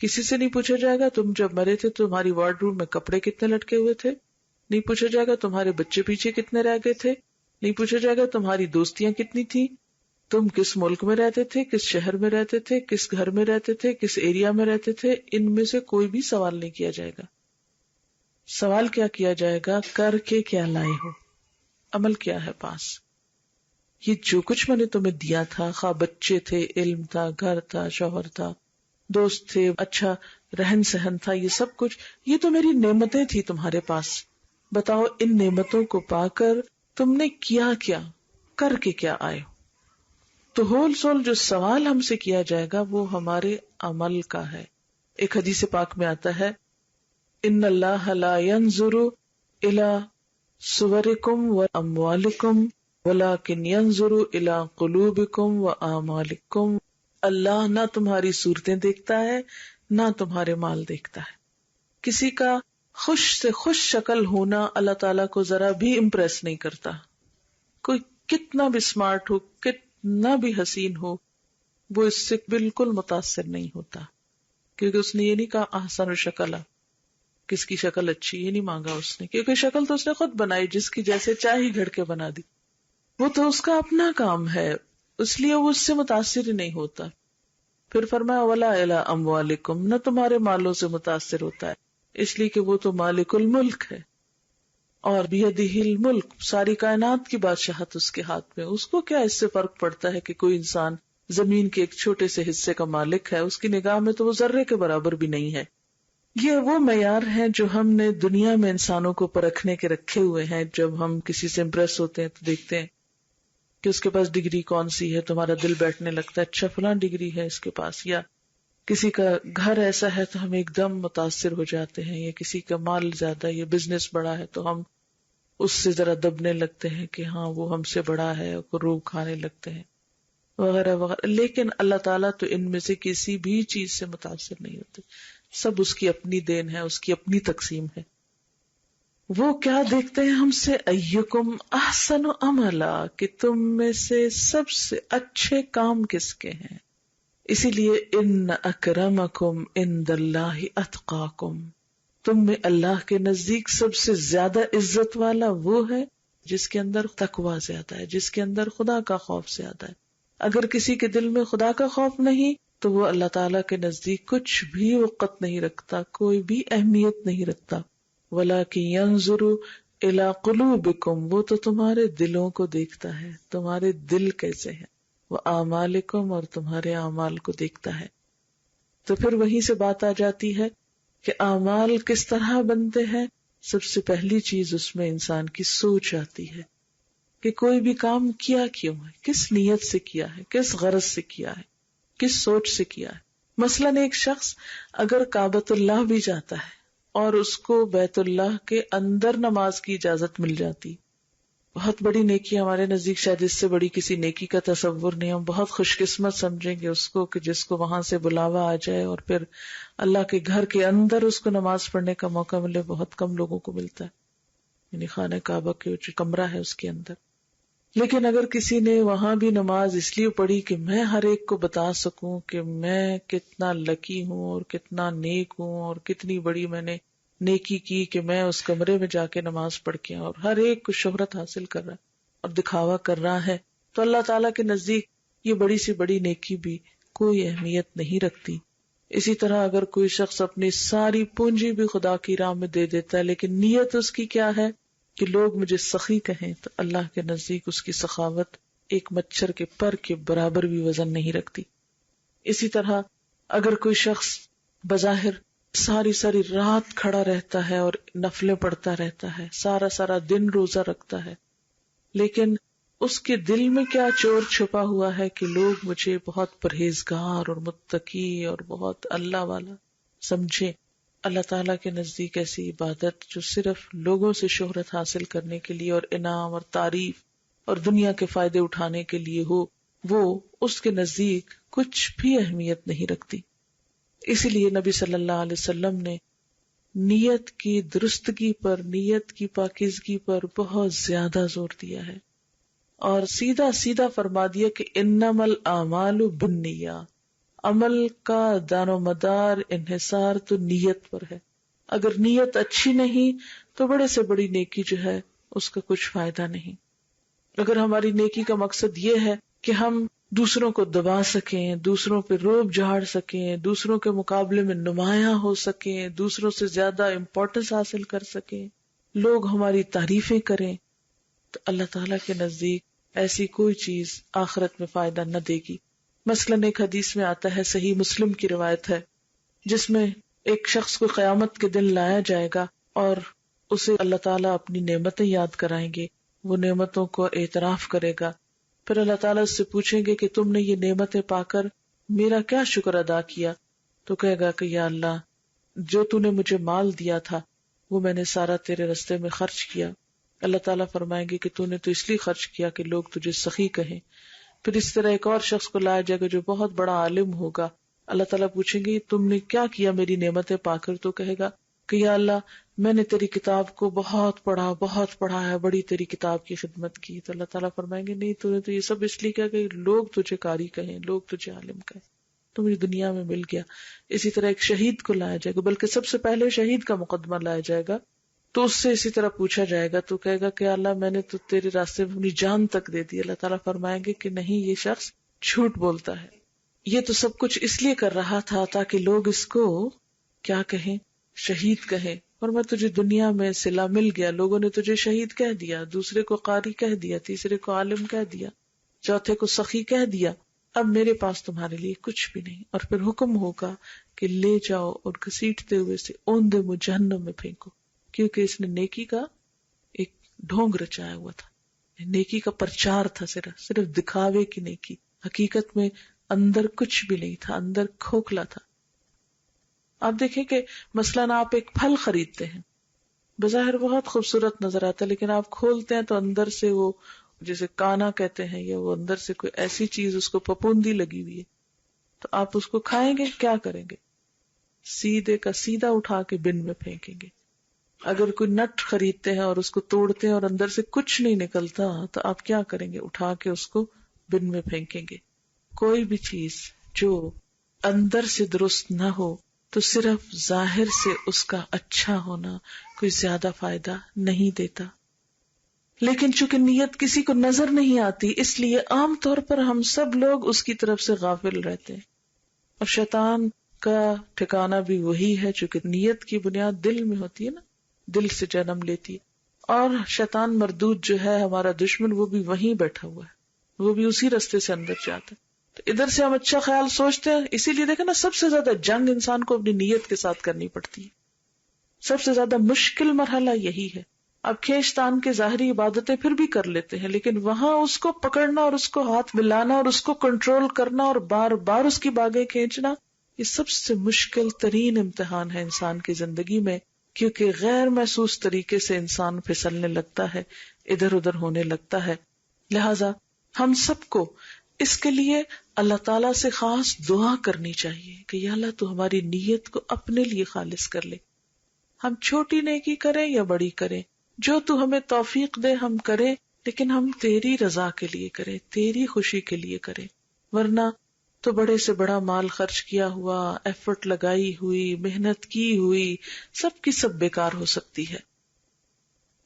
کسی سے نہیں پوچھا جائے گا تم جب مرے تھے تمہاری وارڈ روم میں کپڑے کتنے لٹکے ہوئے تھے، نہیں پوچھا جائے گا تمہارے بچے پیچھے کتنے رہ گئے تھے، نہیں پوچھا جائے گا تمہاری دوستیاں کتنی تھی، تم کس ملک میں رہتے تھے، کس شہر میں رہتے تھے، کس گھر میں رہتے تھے، کس ایریا میں رہتے تھے. ان میں سے کوئی بھی سوال نہیں کیا جائے گا. سوال کیا جائے گا؟ کر کے کیا لائے ہو، عمل کیا ہے پاس. یہ جو کچھ میں نے تمہیں دیا تھا، خواہ بچے تھے، علم تھا، گھر تھا، شوہر تھا، دوست تھے، اچھا رہن سہن تھا، یہ سب کچھ، یہ تو میری نعمتیں تھی تمہارے پاس. بتاؤ ان نعمتوں کو پا کر تم نے کیا کیا، کر کے کیا آئے ہو. تو ہول سول جو سوال ہم سے کیا جائے گا وہ ہمارے عمل کا ہے. ایک حدیث پاک میں آتا ہے، ان اللہ لا ينظر الى صورکم واموالکم ولکن ينظر الى قلوبکم واعمالکم. اللہ نہ تمہاری صورتیں دیکھتا ہے نہ تمہارے مال دیکھتا ہے. کسی کا خوش سے خوش شکل ہونا اللہ تعالیٰ کو ذرا بھی امپریس نہیں کرتا. کوئی کتنا بھی اسمارٹ ہو، کتنا بھی حسین ہو، وہ اس سے بالکل متاثر نہیں ہوتا، کیونکہ اس نے یہ نہیں کہا احسن شکلا، کس کی شکل اچھی، یہ نہیں مانگا اس نے، کیونکہ شکل تو اس نے خود بنائی، جس کی جیسے چاہی گھڑ کے بنا دی. وہ تو اس کا اپنا کام ہے، اس لیے وہ اس سے متاثر ہی نہیں ہوتا. پھر فرمایا ولا الی اموالکم، نہ تمہارے مالوں سے متاثر ہوتا ہے، اس لیے کہ وہ تو مالک الملک ہے، اور بیدہ الملک، ساری کائنات کی بادشاہت اس کے ہاتھ میں. اس کو کیا اس سے فرق پڑتا ہے کہ کوئی انسان زمین کے ایک چھوٹے سے حصے کا مالک ہے؟ اس کی نگاہ میں تو وہ ذرے کے برابر بھی نہیں ہے. یہ وہ معیار ہیں جو ہم نے دنیا میں انسانوں کو پرکھنے کے رکھے ہوئے ہیں. جب ہم کسی سے امپریس ہوتے ہیں تو دیکھتے ہیں کہ اس کے پاس ڈگری کون سی ہے، تمہارا دل بیٹھنے لگتا ہے اچھا فلاں ڈگری ہے اس کے پاس، یا کسی کا گھر ایسا ہے تو ہم ایک دم متاثر ہو جاتے ہیں، یا کسی کا مال زیادہ، یا بزنس بڑا ہے تو ہم اس سے ذرا دبنے لگتے ہیں کہ ہاں وہ ہم سے بڑا ہے، روب کھانے لگتے ہیں وغیرہ وغیرہ. لیکن اللہ تعالیٰ تو ان میں سے کسی بھی چیز سے متاثر نہیں ہوتے، سب اس کی اپنی دین ہے، اس کی اپنی تقسیم ہے. وہ کیا دیکھتے ہیں ہم سے؟ ایکم احسن عملا، کہ تم میں سے سب سے اچھے کام کس کے ہیں. اسی لیے ان اکرمکم عند اللہ اتقاکم، تم میں اللہ کے نزدیک سب سے زیادہ عزت والا وہ ہے جس کے اندر تقوی زیادہ ہے، جس کے اندر خدا کا خوف زیادہ ہے. اگر کسی کے دل میں خدا کا خوف نہیں تو وہ اللہ تعالیٰ کے نزدیک کچھ بھی وقت نہیں رکھتا، کوئی بھی اہمیت نہیں رکھتا. وَلَكِنْ يَنْظُرُ إِلَىٰ قُلُوبِكُمْ، وہ تو تمہارے دلوں کو دیکھتا ہے، تمہارے دل کیسے ہیں. وَأَعْمَالِكُمْ، اور تمہارے اعمال کو دیکھتا ہے. تو پھر وہیں سے بات آ جاتی ہے کہ اعمال کس طرح بنتے ہیں. سب سے پہلی چیز اس میں انسان کی سوچ آتی ہے کہ کوئی بھی کام کیا کیوں ہے، کس نیت سے کیا ہے، کس غرض سے کیا ہے، کس سوچ سے کیا ہے. مثلاً ایک شخص اگر کعبۃ اللہ بھی جاتا ہے اور اس کو بیت اللہ کے اندر نماز کی اجازت مل جاتی بہت بڑی نیکی ہمارے نزدیک شاید اس سے بڑی کسی نیکی کا تصور نہیں. ہم بہت خوش قسمت سمجھیں گے اس کو کہ جس کو وہاں سے بلاوا آ جائے اور پھر اللہ کے گھر کے اندر اس کو نماز پڑھنے کا موقع ملے. بہت کم لوگوں کو ملتا ہے، یعنی خانہ کعبہ کے جو کمرہ ہے اس کے اندر. لیکن اگر کسی نے وہاں بھی نماز اس لیے پڑھی کہ میں ہر ایک کو بتا سکوں کہ میں کتنا لکی ہوں اور کتنا نیک ہوں اور کتنی بڑی میں نے نیکی کی کہ میں اس کمرے میں جا کے نماز پڑھ کے، اور ہر ایک کو شہرت حاصل کر رہا ہے اور دکھاوا کر رہا ہے، تو اللہ تعالیٰ کے نزدیک یہ بڑی سی بڑی نیکی بھی کوئی اہمیت نہیں رکھتی. اسی طرح اگر کوئی شخص اپنی ساری پونجی بھی خدا کی راہ میں دے دیتا ہے لیکن نیت اس کی کیا ہے کہ لوگ مجھے سخی کہیں، تو اللہ کے نزدیک اس کی سخاوت ایک مچھر کے پر کے برابر بھی وزن نہیں رکھتی. اسی طرح اگر کوئی شخص بظاہر ساری رات کھڑا رہتا ہے اور نفلیں پڑھتا رہتا ہے، سارا دن روزہ رکھتا ہے، لیکن اس کے دل میں کیا چور چھپا ہوا ہے کہ لوگ مجھے بہت پرہیزگار اور متقی اور بہت اللہ والا سمجھے. اللہ تعالیٰ کے نزدیک ایسی عبادت جو صرف لوگوں سے شہرت حاصل کرنے کے لیے اور انعام اور تعریف اور دنیا کے فائدے اٹھانے کے لیے ہو، وہ اس کے نزدیک کچھ بھی اہمیت نہیں رکھتی. اسی لیے نبی صلی اللہ علیہ وسلم نے نیت کی درستگی پر، نیت کی پاکیزگی پر بہت زیادہ زور دیا ہے اور سیدھا فرما دیا کہ انما الاعمال بالنیات، عمل کا دار و مدار انحصار تو نیت پر ہے. اگر نیت اچھی نہیں تو بڑے سے بڑی نیکی جو ہے اس کا کچھ فائدہ نہیں. اگر ہماری نیکی کا مقصد یہ ہے کہ ہم دوسروں کو دبا سکیں، دوسروں پہ روب جھاڑ سکیں، دوسروں کے مقابلے میں نمایاں ہو سکیں، دوسروں سے زیادہ امپورٹنس حاصل کر سکیں، لوگ ہماری تعریفیں کریں، تو اللہ تعالیٰ کے نزدیک ایسی کوئی چیز آخرت میں فائدہ نہ دے گی. مثلاً ایک حدیث میں آتا ہے، صحیح مسلم کی روایت ہے، جس میں ایک شخص کو قیامت کے دن لایا جائے گا اور اسے اللہ تعالیٰ اپنی نعمتیں یاد کرائیں گے، وہ نعمتوں کو اعتراف کرے گا. پھر اللہ تعالیٰ اس سے پوچھیں گے کہ تم نے یہ نعمتیں پا کر میرا کیا شکر ادا کیا؟ تو کہے گا کہ یا اللہ، جو تو نے مجھے مال دیا تھا وہ میں نے سارا تیرے رستے میں خرچ کیا. اللہ تعالیٰ فرمائیں گے کہ تو نے تو اس لیے خرچ کیا کہ لوگ تجھے سخی کہیں. پھر اس طرح ایک اور شخص کو لایا جائے گا جو بہت بڑا عالم ہوگا. اللہ تعالیٰ پوچھیں گے تم نے کیا کیا میری نعمتیں پا کر؟ تو کہے گا کہ یا اللہ، میں نے تیری کتاب کو بہت پڑھا ہے، بڑی تیری کتاب کی خدمت کی. تو اللہ تعالیٰ فرمائیں گے نہیں، تو نے تو یہ سب اس لیے کیا کہ لوگ تجھے قاری کہیں، لوگ تجھے عالم کہیں، تو مجھے دنیا میں مل گیا. اسی طرح ایک شہید کو لایا جائے گا، بلکہ سب سے پہلے شہید کا مقدمہ لایا جائے گا، تو اس سے اسی طرح پوچھا جائے گا. تو کہے گا کہ اللہ، میں نے تو تیرے راستے میں اپنی جان تک دے دی. اللہ تعالیٰ فرمائیں گے کہ نہیں، یہ شخص جھوٹ بولتا ہے، یہ تو سب کچھ اس لیے کر رہا تھا تاکہ لوگ اس کو کیا کہیں، شہید کہیں. اور میں تجھے دنیا میں صلہ مل گیا، لوگوں نے تجھے شہید کہہ دیا، دوسرے کو قاری کہہ دیا، تیسرے کو عالم کہہ دیا، چوتھے کو سخی کہہ دیا. اب میرے پاس تمہارے لیے کچھ بھی نہیں. اور پھر حکم ہوگا کہ لے جاؤ اور گھسیٹتے ہوئے سے اوندے منہ جہنم میں پھینکو، کیونکہ اس نے نیکی کا ایک ڈھونگ رچایا ہوا تھا، نیکی کا پرچار تھا، صرف دکھاوے کی نیکی، حقیقت میں اندر کچھ بھی نہیں تھا، اندر کھوکھلا تھا. آپ دیکھیں کہ مثلاً آپ ایک پھل خریدتے ہیں، بظاہر بہت خوبصورت نظر آتا ہے، لیکن آپ کھولتے ہیں تو اندر سے وہ جیسے کانا کہتے ہیں، یا وہ اندر سے کوئی ایسی چیز اس کو پپوندی لگی ہوئی ہے، تو آپ اس کو کھائیں گے، کیا کریں گے؟ سیدھے کا سیدھا اٹھا کے بن میں پھینکیں گے. اگر کوئی نٹ خریدتے ہیں اور اس کو توڑتے ہیں اور اندر سے کچھ نہیں نکلتا تو آپ کیا کریں گے؟ اٹھا کے اس کو بن میں پھینکیں گے. کوئی بھی چیز جو اندر سے درست نہ ہو تو صرف ظاہر سے اس کا اچھا ہونا کوئی زیادہ فائدہ نہیں دیتا. لیکن چونکہ نیت کسی کو نظر نہیں آتی، اس لیے عام طور پر ہم سب لوگ اس کی طرف سے غافل رہتے ہیں. اور شیطان کا ٹھکانہ بھی وہی ہے، چونکہ نیت کی بنیاد دل میں ہوتی ہے نا، دل سے جنم لیتی ہے. اور شیطان مردود جو ہے ہمارا دشمن، وہ بھی وہیں بیٹھا ہوا ہے، وہ بھی اسی رستے سے اندر جاتا ہے. تو ادھر سے ہم اچھا خیال سوچتے ہیں، اسی لیے دیکھیں نا، سب سے زیادہ جنگ انسان کو اپنی نیت کے ساتھ کرنی پڑتی ہے. سب سے زیادہ مشکل مرحلہ یہی ہے. اب کھینچتان کے ظاہری عبادتیں پھر بھی کر لیتے ہیں، لیکن وہاں اس کو پکڑنا اور اس کو ہاتھ ملانا اور اس کو کنٹرول کرنا اور بار بار اس کی باگیں کھینچنا، یہ سب سے مشکل ترین امتحان ہے انسان کی زندگی میں، کیونکہ غیر محسوس طریقے سے انسان پھسلنے لگتا ہے ادھر ادھر ہونے لگتا ہے. لہذا ہم سب کو اس کے لیے اللہ تعالیٰ سے خاص دعا کرنی چاہیے کہ یا اللہ تو ہماری نیت کو اپنے لیے خالص کر لے. ہم چھوٹی نیکی کریں یا بڑی کریں، جو تو ہمیں توفیق دے ہم کریں، لیکن ہم تیری رضا کے لیے کریں، تیری خوشی کے لیے کریں. ورنہ تو بڑے سے بڑا مال خرچ کیا ہوا، ایفرٹ لگائی ہوئی، محنت کی ہوئی، سب کی سب بیکار ہو سکتی ہے.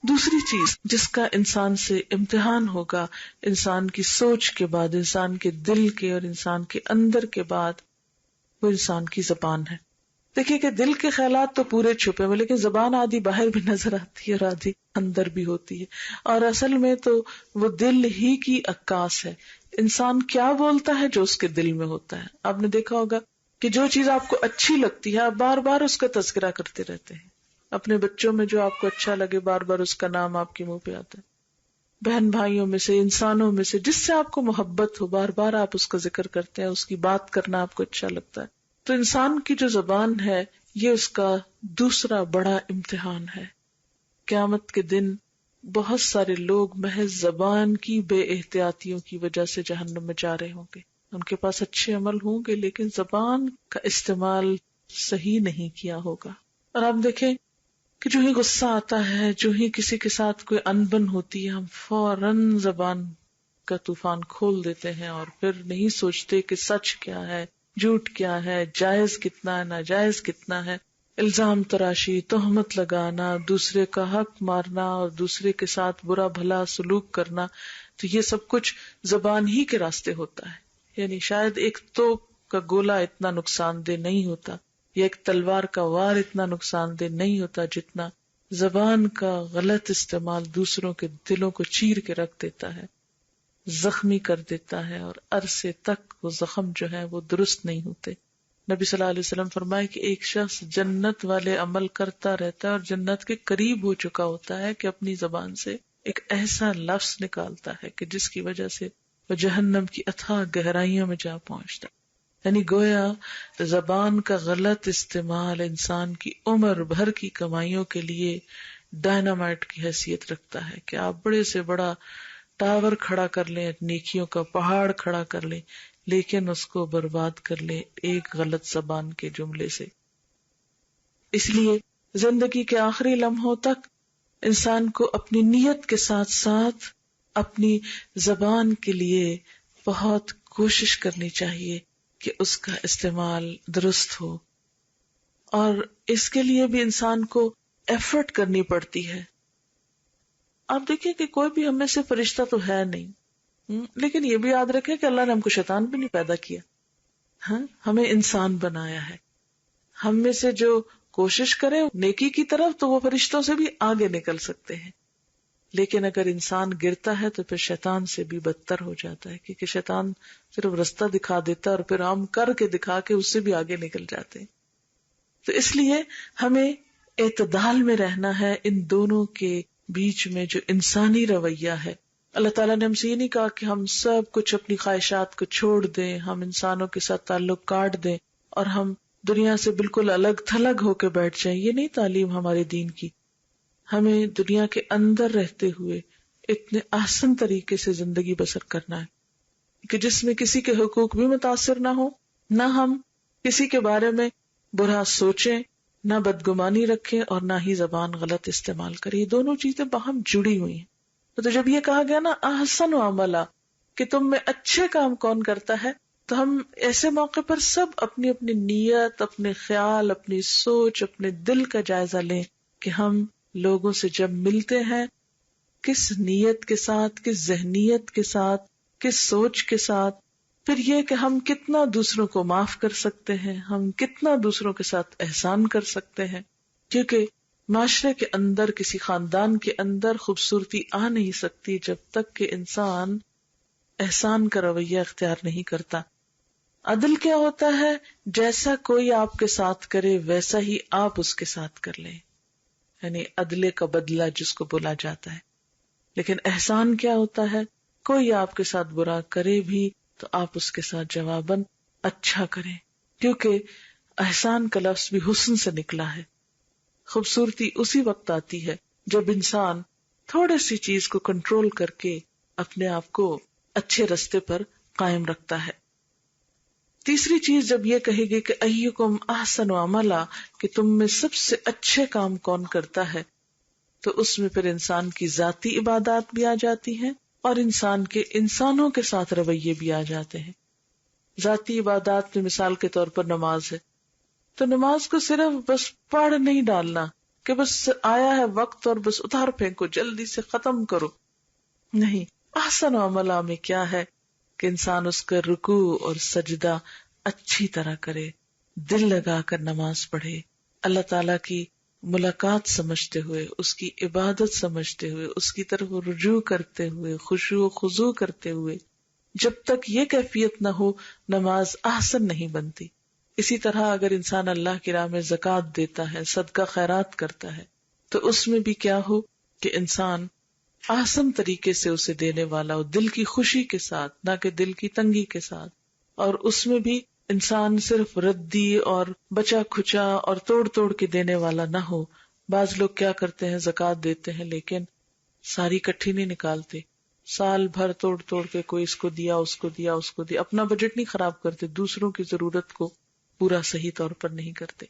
دوسری چیز جس کا انسان سے امتحان ہوگا، انسان کی سوچ کے بعد، انسان کے دل کے اور انسان کے اندر کے بعد، وہ انسان کی زبان ہے. دیکھیے کہ دل کے خیالات تو پورے چھپے ہوئے، لیکن زبان آدھی باہر بھی نظر آتی ہے اور آدھی اندر بھی ہوتی ہے. اور اصل میں تو وہ دل ہی کی عکاس ہے. انسان کیا بولتا ہے جو اس کے دل میں ہوتا ہے. آپ نے دیکھا ہوگا کہ جو چیز آپ کو اچھی لگتی ہے آپ بار بار اس کا تذکرہ کرتے رہتے ہیں. اپنے بچوں میں جو آپ کو اچھا لگے بار بار اس کا نام آپ کے منہ پہ آتا ہے. بہن بھائیوں میں سے، انسانوں میں سے جس سے آپ کو محبت ہو، بار بار آپ اس کا ذکر کرتے ہیں، اس کی بات کرنا آپ کو اچھا لگتا ہے. تو انسان کی جو زبان ہے یہ اس کا دوسرا بڑا امتحان ہے. قیامت کے دن بہت سارے لوگ محض زبان کی بے احتیاطیوں کی وجہ سے جہنم میں جا رہے ہوں گے. ان کے پاس اچھے عمل ہوں گے لیکن زبان کا استعمال صحیح نہیں کیا ہوگا. اور آپ دیکھیں کہ جو ہی غصہ آتا ہے، جو ہی کسی کے ساتھ کوئی انبن ہوتی ہے، ہم فوراً زبان کا طوفان کھول دیتے ہیں اور پھر نہیں سوچتے کہ سچ کیا ہے، جھوٹ کیا ہے، جائز کتنا ہے، ناجائز کتنا ہے. الزام تراشی، تہمت لگانا، دوسرے کا حق مارنا اور دوسرے کے ساتھ برا بھلا سلوک کرنا، تو یہ سب کچھ زبان ہی کے راستے ہوتا ہے. یعنی شاید ایک توپ کا گولہ اتنا نقصان دہ نہیں ہوتا یا ایک تلوار کا وار اتنا نقصان دہ نہیں ہوتا جتنا زبان کا غلط استعمال دوسروں کے دلوں کو چیر کے رکھ دیتا ہے، زخمی کر دیتا ہے، اور عرصے تک وہ زخم جو ہے وہ درست نہیں ہوتے. نبی صلی اللہ علیہ وسلم فرمائے کہ ایک شخص جنت والے عمل کرتا رہتا ہے اور جنت کے قریب ہو چکا ہوتا ہے کہ اپنی زبان سے ایک ایسا لفظ نکالتا ہے کہ جس کی وجہ سے وہ جہنم کی اتھاہ گہرائیوں میں جا پہنچتا. یعنی گویا زبان کا غلط استعمال انسان کی عمر بھر کی کمائیوں کے لیے ڈائنامائٹ کی حیثیت رکھتا ہے کہ آپ بڑے سے بڑا ٹاور کھڑا کر لیں، نیکیوں کا پہاڑ کھڑا کر لیں، لیکن اس کو برباد کر لیں ایک غلط زبان کے جملے سے. اس لیے زندگی کے آخری لمحوں تک انسان کو اپنی نیت کے ساتھ ساتھ اپنی زبان کے لیے بہت کوشش کرنی چاہیے کہ اس کا استعمال درست ہو، اور اس کے لیے بھی انسان کو ایفرٹ کرنی پڑتی ہے. آپ دیکھیں کہ کوئی بھی ہمیں سے فرشتہ تو ہے نہیں، لیکن یہ بھی یاد رکھیں کہ اللہ نے ہم کو شیطان بھی نہیں پیدا کیا، ہاں ہمیں انسان بنایا ہے. ہم میں سے جو کوشش کرے نیکی کی طرف تو وہ فرشتوں سے بھی آگے نکل سکتے ہیں، لیکن اگر انسان گرتا ہے تو پھر شیطان سے بھی بدتر ہو جاتا ہے، کیونکہ شیطان صرف رستہ دکھا دیتا ہے اور پھر ہم کر کے دکھا کے اس سے بھی آگے نکل جاتے ہیں. تو اس لیے ہمیں اعتدال میں رہنا ہے ان دونوں کے بیچ میں جو انسانی رویہ ہے. اللہ تعالیٰ نے ہم سے یہ نہیں کہا کہ ہم سب کچھ اپنی خواہشات کو چھوڑ دیں، ہم انسانوں کے ساتھ تعلق کاٹ دیں اور ہم دنیا سے بالکل الگ تھلگ ہو کے بیٹھ جائیں. یہ نہیں تعلیم ہمارے دین کی. ہمیں دنیا کے اندر رہتے ہوئے اتنے آسان طریقے سے زندگی بسر کرنا ہے کہ جس میں کسی کے حقوق بھی متاثر نہ ہو، نہ ہم کسی کے بارے میں برا سوچیں، نہ بدگمانی رکھیں اور نہ ہی زبان غلط استعمال کریں. یہ دونوں چیزیں باہم جڑی ہوئی ہیں. تو جب یہ کہا گیا نا احسن و عملا، کہ تم میں اچھے کام کون کرتا ہے، تو ہم ایسے موقع پر سب اپنی اپنی نیت، اپنے خیال، اپنی سوچ، اپنے دل کا جائزہ لیں کہ ہم لوگوں سے جب ملتے ہیں کس نیت کے ساتھ، کس ذہنیت کے ساتھ، کس سوچ کے ساتھ، پھر یہ کہ ہم کتنا دوسروں کو معاف کر سکتے ہیں، ہم کتنا دوسروں کے ساتھ احسان کر سکتے ہیں. کیونکہ معاشرے کے اندر، کسی خاندان کے اندر خوبصورتی آ نہیں سکتی جب تک کہ انسان احسان کا رویہ اختیار نہیں کرتا. عدل کیا ہوتا ہے؟ جیسا کوئی آپ کے ساتھ کرے ویسا ہی آپ اس کے ساتھ کر لیں، یعنی عدلے کا بدلہ جس کو بولا جاتا ہے. لیکن احسان کیا ہوتا ہے؟ کوئی آپ کے ساتھ برا کرے بھی تو آپ اس کے ساتھ جواباً اچھا کریں، کیونکہ احسان کا لفظ بھی حسن سے نکلا ہے. خوبصورتی اسی وقت آتی ہے جب انسان تھوڑی سی چیز کو کنٹرول کر کے اپنے آپ کو اچھے رستے پر قائم رکھتا ہے. تیسری چیز جب یہ کہے گی کہ ایکم احسن عملا، کہ تم میں سب سے اچھے کام کون کرتا ہے، تو اس میں پھر انسان کی ذاتی عبادات بھی آ جاتی ہیں اور انسان کے انسانوں کے ساتھ رویے بھی آ جاتے ہیں. ذاتی عبادات میں مثال کے طور پر نماز ہے، تو نماز کو صرف بس پڑھ نہیں ڈالنا کہ بس آیا ہے وقت اور بس اتار پھینکو جلدی سے ختم کرو، نہیں. احسن عملہ میں کیا ہے کہ انسان اس کا رکوع اور سجدہ اچھی طرح کرے، دل لگا کر نماز پڑھے، اللہ تعالی کی ملاقات سمجھتے ہوئے، اس کی عبادت سمجھتے ہوئے، اس کی طرف رجوع کرتے ہوئے، خشوع و خضوع کرتے ہوئے. جب تک یہ کیفیت نہ ہو نماز احسن نہیں بنتی. اسی طرح اگر انسان اللہ کی راہ میں زکوٰۃ دیتا ہے، صدقہ خیرات کرتا ہے، تو اس میں بھی کیا ہو کہ انسان احسن طریقے سے اسے دینے والا ہو، دل کی خوشی کے ساتھ، نہ کہ دل کی تنگی کے ساتھ. اور اس میں بھی انسان صرف ردی اور بچا کھچا اور توڑ توڑ کے دینے والا نہ ہو. بعض لوگ کیا کرتے ہیں، زکوٰۃ دیتے ہیں لیکن ساری کٹھی نہیں نکالتے، سال بھر توڑ توڑ کے کوئی اس کو دیا، اس کو دیا، اس کو دیا، اپنا بجٹ نہیں خراب کرتے، دوسروں کی ضرورت کو پورا صحیح طور پر نہیں کرتے.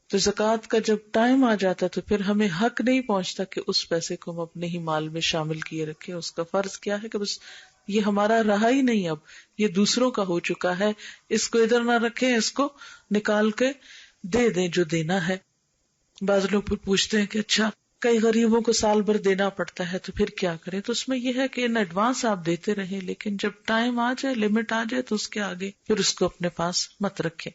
تو زکوٰۃ کا جب ٹائم آ جاتا تو پھر ہمیں حق نہیں پہنچتا کہ اس پیسے کو ہم اپنے ہی مال میں شامل کیے رکھیں. اس کا فرض کیا ہے کہ بس یہ ہمارا رہا ہی نہیں، اب یہ دوسروں کا ہو چکا ہے، اس کو ادھر نہ رکھیں، اس کو نکال کے دے دیں جو دینا ہے. بعض لوگ پھر پوچھتے ہیں کہ اچھا کئی غریبوں کو سال بھر دینا پڑتا ہے تو پھر کیا کریں؟ تو اس میں یہ ہے کہ ان ایڈوانس آپ دیتے رہیں، لیکن جب ٹائم آ جائے، لمٹ آ جائے تو اس کے آگے پھر اس کو اپنے پاس مت رکھیں.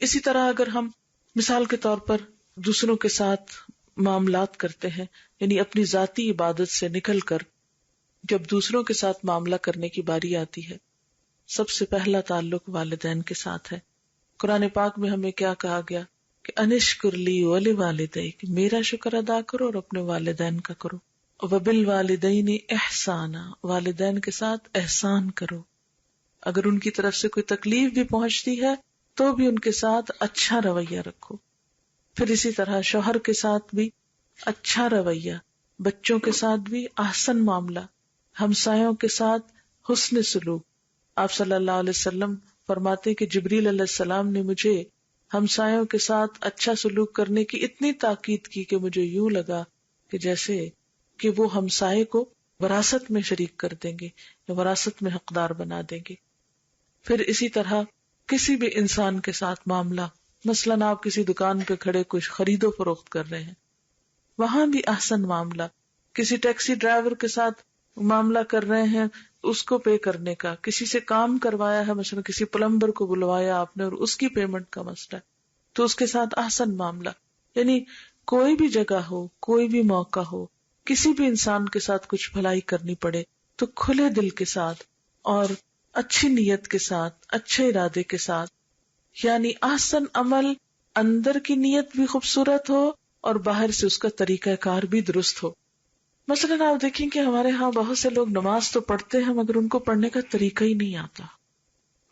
اسی طرح اگر ہم مثال کے طور پر دوسروں کے ساتھ معاملات کرتے ہیں، یعنی اپنی ذاتی عبادت سے نکل کر جب دوسروں کے ساتھ معاملہ کرنے کی باری آتی ہے، سب سے پہلا تعلق والدین کے ساتھ ہے. قرآن پاک میں ہمیں کیا کہا گیا کہ انشکر لی ولوالدیک، میرا شکر ادا کرو اور اپنے والدین کا کرو. وبالوالدین احسانا، والدین کے ساتھ احسان کرو. اگر ان کی طرف سے کوئی تکلیف بھی پہنچتی ہے تو بھی ان کے ساتھ اچھا رویہ رکھو. پھر اسی طرح شوہر کے ساتھ بھی اچھا رویہ، بچوں کے ساتھ بھی احسن معاملہ، ہمسایوں کے ساتھ حسن سلوک. آپ صلی اللہ علیہ وسلم فرماتے کہ جبریل علیہ السلام نے مجھے ہمسایوں کے ساتھ اچھا سلوک کرنے کی اتنی تاکید کی کہ مجھے یوں لگا کہ جیسے کہ وہ ہمسائے کو وراثت میں شریک کر دیں گے یا وراثت میں حقدار بنا دیں گے. پھر اسی طرح کسی بھی انسان کے ساتھ معاملہ، مثلاً آپ کسی دکان پہ کھڑے کچھ خرید و فروخت کر رہے ہیں، وہاں بھی احسن معاملہ. کسی ٹیکسی ڈرائیور کے ساتھ معاملہ کر رہے ہیں، اس کو پے کرنے کا، کسی سے کام کروایا ہے، مثلا کسی پلمبر کو بلوایا آپ نے اور اس کی پیمنٹ کا مسئلہ ہے تو اس کے ساتھ احسن معاملہ. یعنی کوئی بھی جگہ ہو، کوئی بھی موقع ہو، کسی بھی انسان کے ساتھ کچھ بھلائی کرنی پڑے تو کھلے دل کے ساتھ اور اچھی نیت کے ساتھ، اچھے ارادے کے ساتھ. یعنی احسن عمل اندر کی نیت بھی خوبصورت ہو اور باہر سے اس کا طریقہ کار بھی درست ہو. مثلاً آپ دیکھیں کہ ہمارے ہاں بہت سے لوگ نماز تو پڑھتے ہیں مگر ان کو پڑھنے کا طریقہ ہی نہیں آتا،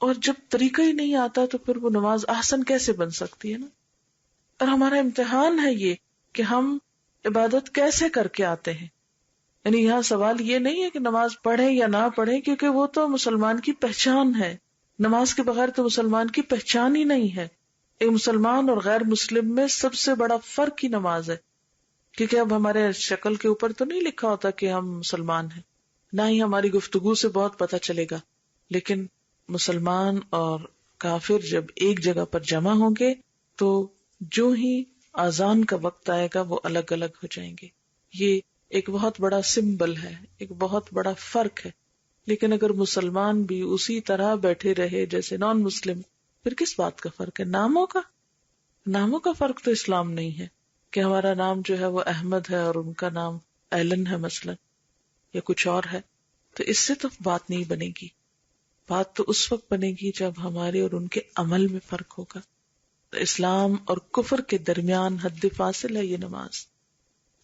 اور جب طریقہ ہی نہیں آتا تو پھر وہ نماز احسن کیسے بن سکتی ہے نا. اور ہمارا امتحان ہے یہ کہ ہم عبادت کیسے کر کے آتے ہیں. یعنی یہاں سوال یہ نہیں ہے کہ نماز پڑھیں یا نہ پڑھیں، کیونکہ وہ تو مسلمان کی پہچان ہے. نماز کے بغیر تو مسلمان کی پہچان ہی نہیں ہے. ایک مسلمان اور غیر مسلم میں سب سے بڑا فرق ہی نماز ہے، کیونکہ اب ہمارے شکل کے اوپر تو نہیں لکھا ہوتا کہ ہم مسلمان ہیں، نہ ہی ہماری گفتگو سے بہت پتہ چلے گا، لیکن مسلمان اور کافر جب ایک جگہ پر جمع ہوں گے تو جو ہی اذان کا وقت آئے گا وہ الگ الگ ہو جائیں گے. یہ ایک بہت بڑا سمبل ہے، ایک بہت بڑا فرق ہے. لیکن اگر مسلمان بھی اسی طرح بیٹھے رہے جیسے نان مسلم، پھر کس بات کا فرق ہے؟ ناموں کا فرق تو اسلام نہیں ہے کہ ہمارا نام جو ہے وہ احمد ہے اور ان کا نام ایلن ہے مثلا، یا کچھ اور ہے. تو اس سے تو بات نہیں بنے گی. بات تو اس وقت بنے گی جب ہمارے اور ان کے عمل میں فرق ہوگا. اسلام اور کفر کے درمیان حد فاصل ہے یہ نماز،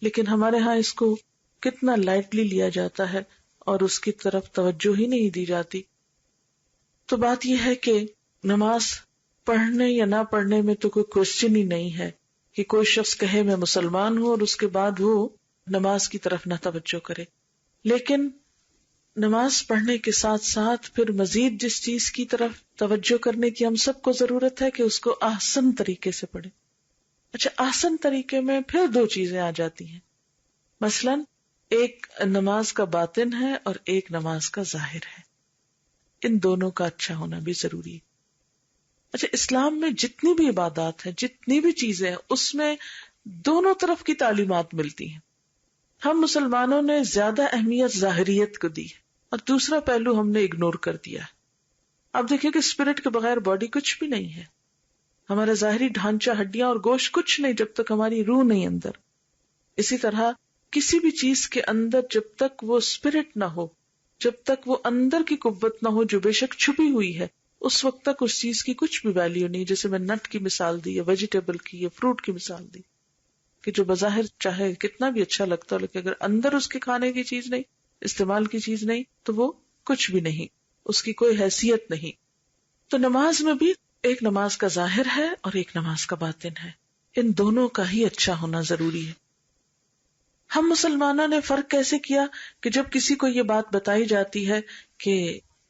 لیکن ہمارے ہاں اس کو کتنا لائٹلی لیا جاتا ہے اور اس کی طرف توجہ ہی نہیں دی جاتی. تو بات یہ ہے کہ نماز پڑھنے یا نہ پڑھنے میں تو کوئی کوشچن ہی نہیں ہے کہ کوئی شخص کہے میں مسلمان ہوں اور اس کے بعد وہ نماز کی طرف نہ توجہ کرے. لیکن نماز پڑھنے کے ساتھ ساتھ پھر مزید جس چیز کی طرف توجہ کرنے کی ہم سب کو ضرورت ہے کہ اس کو احسن طریقے سے پڑھے. اچھا، احسن طریقے میں پھر دو چیزیں آ جاتی ہیں. مثلاً ایک نماز کا باطن ہے اور ایک نماز کا ظاہر ہے. ان دونوں کا اچھا ہونا بھی ضروری ہے. اچھا، اسلام میں جتنی بھی عبادات ہیں، جتنی بھی چیزیں ہیں، اس میں دونوں طرف کی تعلیمات ملتی ہیں. ہم مسلمانوں نے زیادہ اہمیت ظاہریت کو دی ہے اور دوسرا پہلو ہم نے اگنور کر دیا ہے. اب دیکھیں کہ اسپرٹ کے بغیر باڈی کچھ بھی نہیں ہے. ہمارا ظاہری ڈھانچہ، ہڈیاں اور گوشت کچھ نہیں جب تک ہماری روح نہیں اندر. اسی طرح کسی بھی چیز کے اندر جب تک وہ اسپرٹ نہ ہو، جب تک وہ اندر کی قوت نہ ہو جو بے شک چھپی ہوئی ہے، اس وقت تک اس چیز کی کچھ بھی ویلیو نہیں. جیسے میں نٹ کی مثال دی، یا ویجیٹیبل کی، یا فروٹ کی مثال دی، کہ جو بظاہر چاہے کتنا بھی اچھا لگتا ہو، لیکن اگر اندر اس کے کھانے کی چیز نہیں، استعمال کی چیز نہیں، تو وہ کچھ بھی نہیں، اس کی کوئی حیثیت نہیں. تو نماز میں بھی ایک نماز کا ظاہر ہے اور ایک نماز کا باطن ہے. ان دونوں کا ہی اچھا ہونا ضروری ہے. ہم مسلمانوں نے فرق کیسے کیا کہ جب کسی کو یہ بات بتائی جاتی ہے کہ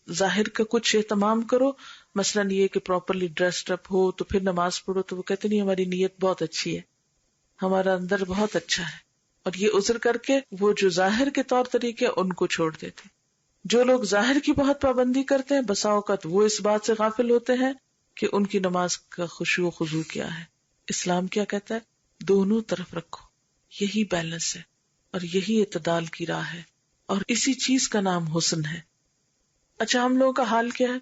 ظاہر کا کچھ اہتمام کرو، مثلاً یہ کہ پراپرلی ڈریسڈ اپ ہو تو پھر نماز پڑھو، تو وہ کہتے نہیں ہماری نیت بہت اچھی ہے، ہمارا اندر بہت اچھا ہے، اور یہ عذر کر کے وہ جو ظاہر کے طور طریقے ان کو چھوڑ دیتے. جو لوگ ظاہر کی بہت پابندی کرتے ہیں، بسا اوقات وہ اس بات سے غافل ہوتے ہیں کہ ان کی نماز کا خشوع و خضوع کیا ہے. اسلام کیا کہتا ہے؟ دونوں طرف رکھو. یہی بیلنس ہے اور یہی اعتدال کی راہ ہے، اور اسی چیز کا نام حسن ہے. اچھا، ہم لوگوں کا حال کیا ہے؟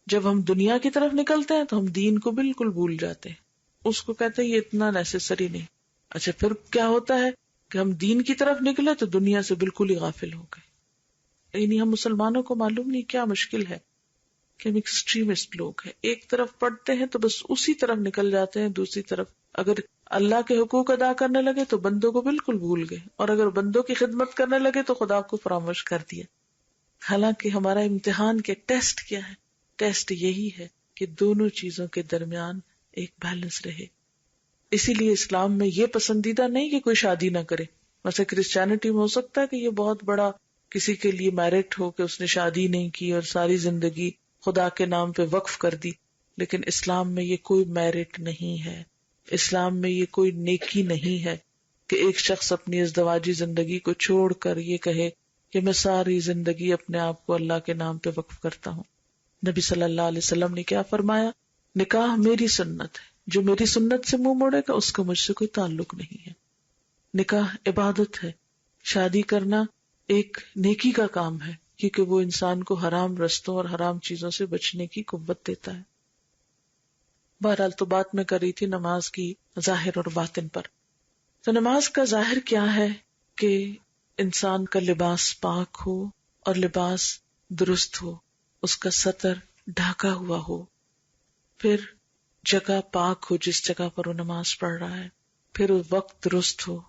جب ہم دنیا کی طرف نکلتے ہیں تو ہم دین کو بالکل بھول جاتے ہیں، اس کو کہتے ہیں یہ اتنا نیسیسری نہیں. اچھا، پھر کیا ہوتا ہے کہ ہم دین کی طرف نکلے تو دنیا سے بالکل ہی غافل ہو گئے. یعنی ہم مسلمانوں کو معلوم نہیں کیا مشکل ہے کہ ہم ایکسٹریمسٹ لوگ ہیں. ایک طرف پڑھتے ہیں تو بس اسی طرف نکل جاتے ہیں، دوسری طرف اگر اللہ کے حقوق ادا کرنے لگے تو بندوں کو بالکل بھول گئے، اور اگر بندوں کی خدمت کرنے لگے تو خدا کو فراموش کر دیا. حالانکہ ہمارا امتحان کے ٹیسٹ کیا ہے؟ ٹیسٹ یہی ہے کہ دونوں چیزوں کے درمیان ایک بیلنس رہے. اسی لیے اسلام میں یہ پسندیدہ نہیں کہ کوئی شادی نہ کرے. ویسے کرسچینٹی میں ہو سکتا ہے کہ یہ بہت بڑا کسی کے لیے میرٹ ہو کہ اس نے شادی نہیں کی اور ساری زندگی خدا کے نام پہ وقف کر دی، لیکن اسلام میں یہ کوئی میرٹ نہیں ہے. اسلام میں یہ کوئی نیکی نہیں ہے کہ ایک شخص اپنی ازدواجی زندگی کو چھوڑ کر یہ کہے کہ میں ساری زندگی اپنے آپ کو اللہ کے نام پہ وقف کرتا ہوں. نبی صلی اللہ علیہ وسلم نے کیا فرمایا؟ نکاح میری سنت ہے، جو میری سنت سے منہ موڑے گا اس کا مجھ سے کوئی تعلق نہیں ہے. نکاح عبادت ہے، شادی کرنا ایک نیکی کا کام ہے، کیونکہ وہ انسان کو حرام رستوں اور حرام چیزوں سے بچنے کی قوت دیتا ہے. بہرحال تو بات میں کر رہی تھی نماز کی ظاہر اور باطن پر. تو نماز کا ظاہر کیا ہے کہ انسان کا لباس پاک ہو اور لباس درست ہو، اس کا سطر ڈھاکا ہوا ہو، پھر جگہ پاک ہو جس جگہ پر وہ نماز پڑھ رہا ہے، پھر وقت درست ہو،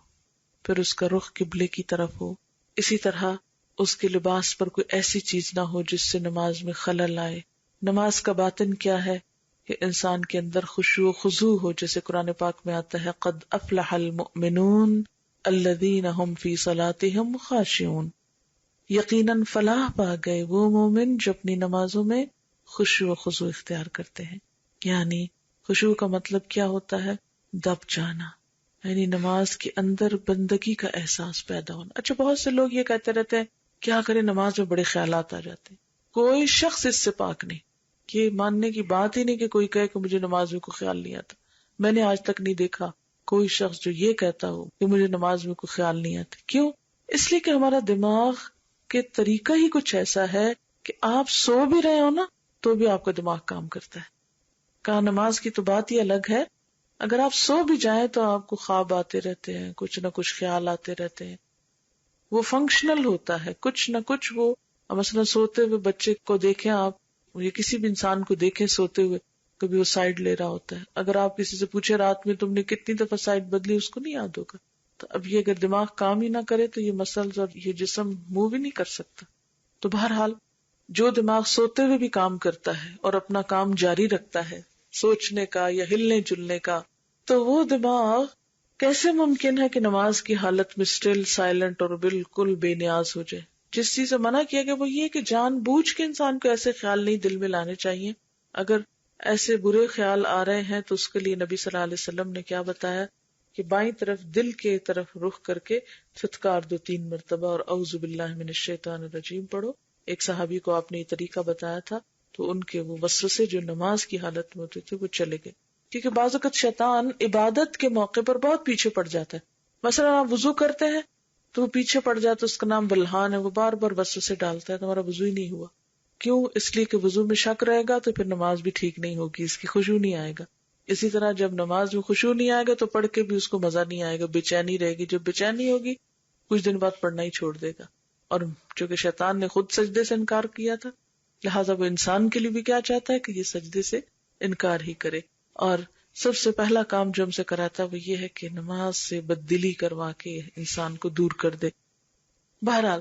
پھر اس کا رخ قبلے کی طرف ہو. اسی طرح اس کے لباس پر کوئی ایسی چیز نہ ہو جس سے نماز میں خلل آئے. نماز کا باطن کیا ہے کہ انسان کے اندر خشوع و خضوع ہو، جیسے قرآن پاک میں آتا ہے قد افلح المؤمنون الذین هم فی صلاتهم خاشعون. یقیناً فلاح پا گئے وہ مومن جو اپنی نمازوں میں خشوع و خضوع اختیار کرتے ہیں. یعنی خشوع کا مطلب کیا ہوتا ہے؟ دب جانا، یعنی نماز کے اندر بندگی کا احساس پیدا ہونا. اچھا، بہت سے لوگ یہ کہتے رہتے ہیں کیا کریں نماز میں بڑے خیالات آ جاتے ہیں. کوئی شخص اس سے پاک نہیں. یہ ماننے کی بات ہی نہیں کہ کوئی کہے کہ مجھے نماز میں کوئی خیال نہیں آتا. میں نے آج تک نہیں دیکھا کوئی شخص جو یہ کہتا ہو کہ مجھے نماز میں کوئی خیال نہیں آتا. کیوں؟ اس لیے کہ ہمارا دماغ کے طریقہ ہی کچھ ایسا ہے کہ آپ سو بھی رہے ہو نا تو بھی آپ کا دماغ کام کرتا ہے. کہا نماز کی تو بات ہی الگ ہے، اگر آپ سو بھی جائیں تو آپ کو خواب آتے رہتے ہیں، کچھ نہ کچھ خیال آتے رہتے ہیں. وہ فنکشنل ہوتا ہے، کچھ نہ کچھ. وہ مثلا سوتے ہوئے بچے کو دیکھیں آپ، یا کسی بھی انسان کو دیکھیں سوتے ہوئے، کبھی وہ سائڈ لے رہا ہوتا ہے. اگر آپ کسی سے پوچھے رات میں تم نے کتنی دفعہ سائڈ بدلی، اس کو نہیں یاد ہوگا. تو اب یہ اگر دماغ کام ہی نہ کرے تو یہ مسلز اور یہ جسم موو بھی نہیں کر سکتا. تو بہرحال جو دماغ سوتے ہوئے بھی کام کرتا ہے اور اپنا کام جاری رکھتا ہے سوچنے کا یا ہلنے جلنے کا، تو وہ دماغ کیسے ممکن ہے کہ نماز کی حالت میں اسٹل، سائلنٹ اور بالکل بے نیاز ہو جائے؟ جس چیز سے منع کیا گیا وہ یہ کہ جان بوجھ کے انسان کو ایسے خیال نہیں دل میں لانے چاہیے. اگر ایسے برے خیال آ رہے ہیں تو اس کے لیے نبی صلی اللہ علیہ وسلم نے کیا بتایا کہ بائیں طرف دل کے طرف رخ کر کے تھتکار دو 3 مرتبہ اور اعوذ باللہ من الشیطان الرجیم پڑھو. ایک صحابی کو آپ نے یہ طریقہ بتایا تھا تو ان کے وہ وسوسے جو نماز کی حالت میں ہوتے تھے وہ چلے گئے. کیونکہ بعض اوقات شیطان عبادت کے موقع پر بہت پیچھے پڑ جاتا ہے. مثلا آپ وضو کرتے ہیں تو وہ پیچھے پڑ جاتا ہے، اس کا نام بلحان ہے، وہ بار بار وسوسے ڈالتا ہے، تمہارا وضو ہی نہیں ہوا. کیوں؟ اس لیے کہ وضو میں شک رہے گا تو پھر نماز بھی ٹھیک نہیں ہوگی، اس کی خشوع نہیں آئے گا. اسی طرح جب نماز میں خشوع نہیں آئے گا تو پڑھ کے بھی اس کو مزہ نہیں آئے گا، بے چینی رہے گی. جب بے چینی ہوگی کچھ دن بعد پڑھنا ہی چھوڑ دے گا. اور چونکہ شیطان نے خود سجدے سے انکار کیا تھا، لہٰذا وہ انسان کے لیے بھی کیا چاہتا ہے کہ یہ سجدے سے انکار ہی کرے. اور سب سے پہلا کام جو ہم سے کراتا ہے وہ یہ ہے کہ نماز سے بددلی کروا کے انسان کو دور کر دے. بہرحال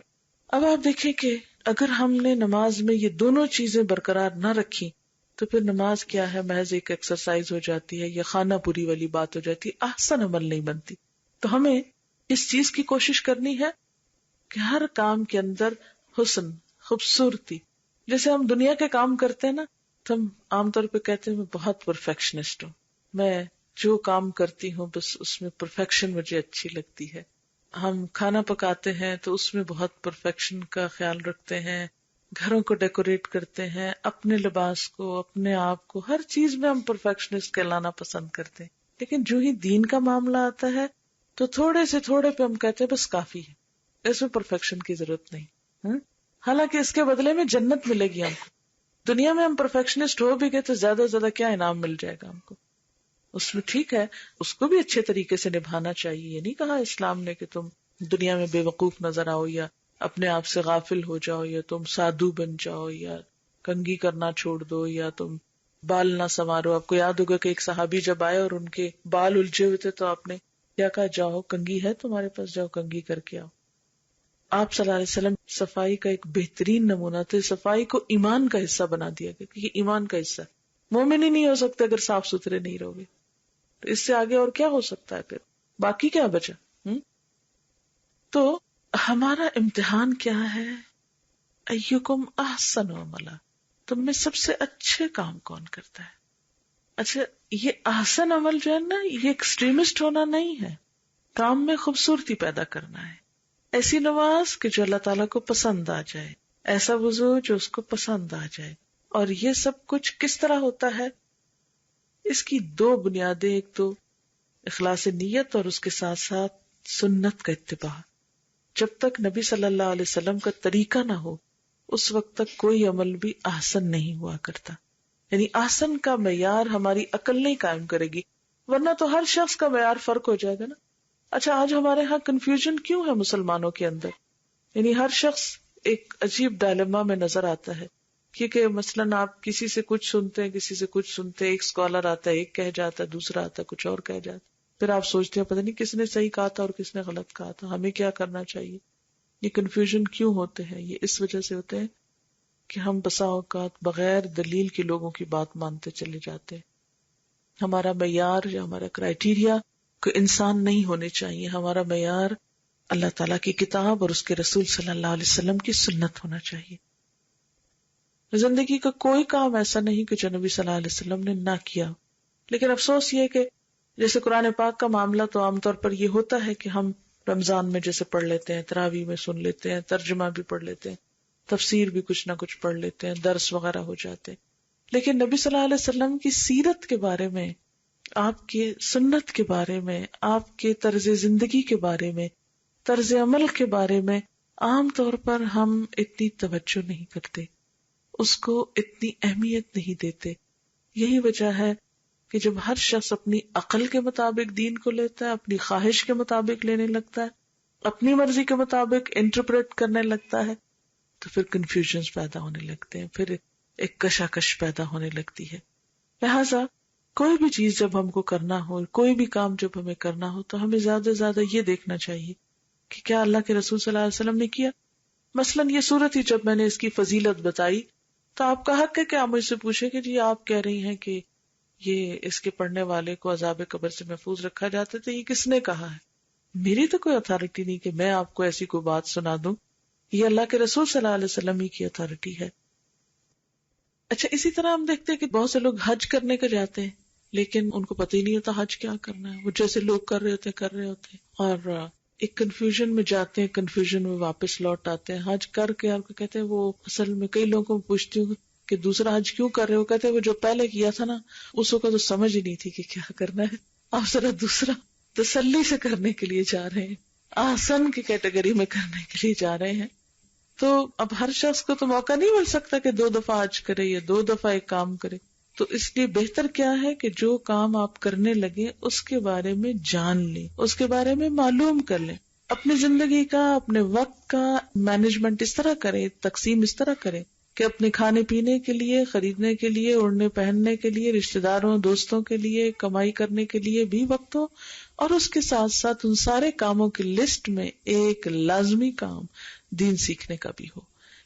اب آپ دیکھیں کہ اگر ہم نے نماز میں یہ دونوں چیزیں برقرار نہ رکھی تو پھر نماز کیا ہے، محض ایک ایکسرسائز ہو جاتی ہے یا خانہ پوری والی بات ہو جاتی ہے، احسن عمل نہیں بنتی. تو ہمیں اس چیز کی کوشش کرنی ہے کہ ہر کام کے اندر حسن، خوبصورتی. جیسے ہم دنیا کے کام کرتے ہیں نا تو ہم عام طور پہ کہتے ہیں میں بہت پرفیکشنسٹ ہوں، میں جو کام کرتی ہوں بس اس میں پرفیکشن مجھے اچھی لگتی ہے. ہم کھانا پکاتے ہیں تو اس میں بہت پرفیکشن کا خیال رکھتے ہیں، گھروں کو ڈیکوریٹ کرتے ہیں، اپنے لباس کو، اپنے آپ کو، ہر چیز میں ہم پرفیکشنسٹ کہلانا پسند کرتے ہیں. لیکن جو ہی دین کا معاملہ آتا ہے تو تھوڑے سے تھوڑے پہ ہم کہتے ہیں بس کافی ہے، اس میں پرفیکشن کی ضرورت نہیں. حالانکہ اس کے بدلے میں جنت ملے گی ہم کو. دنیا میں ہم پرفیکشنسٹ ہو بھی گئے تو زیادہ سے زیادہ کیا انعام مل جائے گا ہم کو. اس میں ٹھیک ہے اس کو بھی اچھے طریقے سے نبھانا چاہیے. یہ نہیں کہا اسلام نے کہ تم دنیا میں بے وقوف نظر آؤ یا اپنے آپ سے غافل ہو جاؤ یا تم سادھو بن جاؤ یا کنگھی کرنا چھوڑ دو یا تم بال نہ سنوارو. آپ کو یاد ہوگا کہ ایک صحابی جب آئے اور ان کے بال الجھے ہوئے تھے تو آپ نے کیا کہا، جاؤ کنگھی ہے تمہارے پاس، جاؤ کنگھی کر کے آؤ. آپ صلی اللہ علیہ وسلم صفائی کا ایک بہترین نمونہ تھے. صفائی کو ایمان کا حصہ بنا دیا گیا کہ یہ ایمان کا حصہ ہے. مومن ہی نہیں ہو سکتے اگر صاف ستھرے نہیں رہو گے. تو اس سے آگے اور کیا ہو سکتا ہے، پھر باقی کیا بچا. تو ہمارا امتحان کیا ہے، ایکم احسن عملا، تم میں سب سے اچھے کام کون کرتا ہے. اچھا یہ احسن عمل جو ہے نا، یہ ایکسٹریمسٹ ہونا نہیں ہے، کام میں خوبصورتی پیدا کرنا ہے. ایسی نماز کہ جو اللہ تعالیٰ کو پسند آ جائے، ایسا وضو جو اس کو پسند آ جائے. اور یہ سب کچھ کس طرح ہوتا ہے، اس کی 2 بنیادیں، ایک تو اخلاص نیت اور اس کے ساتھ ساتھ سنت کا اتباع. جب تک نبی صلی اللہ علیہ وسلم کا طریقہ نہ ہو اس وقت تک کوئی عمل بھی احسن نہیں ہوا کرتا. یعنی احسن کا معیار ہماری عقل نہیں قائم کرے گی، ورنہ تو ہر شخص کا معیار فرق ہو جائے گا نا. اچھا آج ہمارے ہاں کنفیوژن کیوں ہے مسلمانوں کے اندر؟ یعنی ہر شخص ایک عجیب ڈائلیما میں نظر آتا ہے. کیونکہ مثلاً آپ کسی سے کچھ سنتے ہیں، کسی سے کچھ سنتے ہیں، ایک اسکالر آتا ہے ایک کہہ جاتا ہے، دوسرا آتا ہے کچھ اور کہہ جاتا ہے، پھر آپ سوچتے ہیں پتہ نہیں کس نے صحیح کہا تھا اور کس نے غلط کہا تھا، ہمیں کیا کرنا چاہیے. یہ کنفیوژن کیوں ہوتے ہیں؟ یہ اس وجہ سے ہوتے ہیں کہ ہم بسا اوقات بغیر دلیل کے لوگوں کی بات مانتے چلے جاتے ہیں. ہمارا معیار یا ہمارا کرائیٹیریا کوئی انسان نہیں ہونے چاہیے، ہمارا معیار اللہ تعالیٰ کی کتاب اور اس کے رسول صلی اللہ علیہ وسلم کی سنت ہونا چاہیے. زندگی کا کوئی کام ایسا نہیں کہ جو نبی صلی اللہ علیہ وسلم نے نہ کیا. لیکن افسوس یہ کہ جیسے قرآن پاک کا معاملہ تو عام طور پر یہ ہوتا ہے کہ ہم رمضان میں جیسے پڑھ لیتے ہیں، تراویح میں سن لیتے ہیں، ترجمہ بھی پڑھ لیتے ہیں، تفسیر بھی کچھ نہ کچھ پڑھ لیتے ہیں، درس وغیرہ ہو جاتے ہیں. لیکن نبی صلی اللہ علیہ وسلم کی سیرت کے بارے میں، آپ کے سنت کے بارے میں، آپ کے طرز زندگی کے بارے میں، طرز عمل کے بارے میں عام طور پر ہم اتنی توجہ نہیں کرتے، اس کو اتنی اہمیت نہیں دیتے. یہی وجہ ہے کہ جب ہر شخص اپنی عقل کے مطابق دین کو لیتا ہے، اپنی خواہش کے مطابق لینے لگتا ہے، اپنی مرضی کے مطابق انٹرپریٹ کرنے لگتا ہے، تو پھر کنفیوژنز پیدا ہونے لگتے ہیں، پھر ایک کشاکش پیدا ہونے لگتی ہے. لہٰذا کوئی بھی چیز جب ہم کو کرنا ہو، کوئی بھی کام جب ہمیں کرنا ہو تو ہمیں زیادہ سے زیادہ یہ دیکھنا چاہیے کہ کیا اللہ کے رسول صلی اللہ علیہ وسلم نے کیا. مثلاً یہ صورت ہی جب میں نے اس کی فضیلت بتائی تو آپ کا حق ہے کہ آپ مجھ سے پوچھیں کہ جی آپ کہہ رہی ہیں کہ یہ اس کے پڑھنے والے کو عذاب قبر سے محفوظ رکھا جاتا تھا، یہ کس نے کہا ہے؟ میری تو کوئی اتھارٹی نہیں کہ میں آپ کو ایسی کوئی بات سنا دوں، یہ اللہ کے رسول صلی اللہ علیہ وسلم ہی کی اتھارٹی ہے۔ اچھا، اسی طرح ہم دیکھتے ہیں کہ بہت سے لوگ حج کرنے کے جاتے ہیں لیکن ان کو پتہ ہی نہیں ہوتا حج کیا کرنا ہے، وہ جیسے لوگ کر رہے ہوتے ہیں اور ایک کنفیوژن میں جاتے ہیں، کنفیوژن میں واپس لوٹ آتے ہیں۔ حج کر کے آپ کو کہتے ہیں، وہ اصل میں کئی لوگوں کو پوچھتی ہوں کہ دوسرا حج کیوں کر رہے ہو، کہتے ہیں وہ جو پہلے کیا تھا نا اس کو تو سمجھ ہی نہیں تھی کہ کیا کرنا ہے، آپ ذرا دوسرا تسلی سے کرنے کے لیے جا رہے ہیں، آسن کی کیٹیگری میں کرنے کے لیے جا رہے ہیں۔ تو اب ہر شخص کو تو موقع نہیں مل سکتا کہ 2 دفعہ حج کرے یا 2 دفعہ ایک کام کرے، تو اس لیے بہتر کیا ہے کہ جو کام آپ کرنے لگے اس کے بارے میں جان لیں، اس کے بارے میں معلوم کر لیں، اپنی زندگی کا، اپنے وقت کا مینجمنٹ اس طرح کریں، تقسیم اس طرح کریں کہ اپنے کھانے پینے کے لیے، خریدنے کے لیے، اڑنے پہننے کے لیے، رشتہ داروں دوستوں کے لیے، کمائی کرنے کے لیے بھی وقت ہو، اور اس کے ساتھ ساتھ ان سارے کاموں کی لسٹ میں ایک لازمی کام دین سیکھنے کا بھی ہو،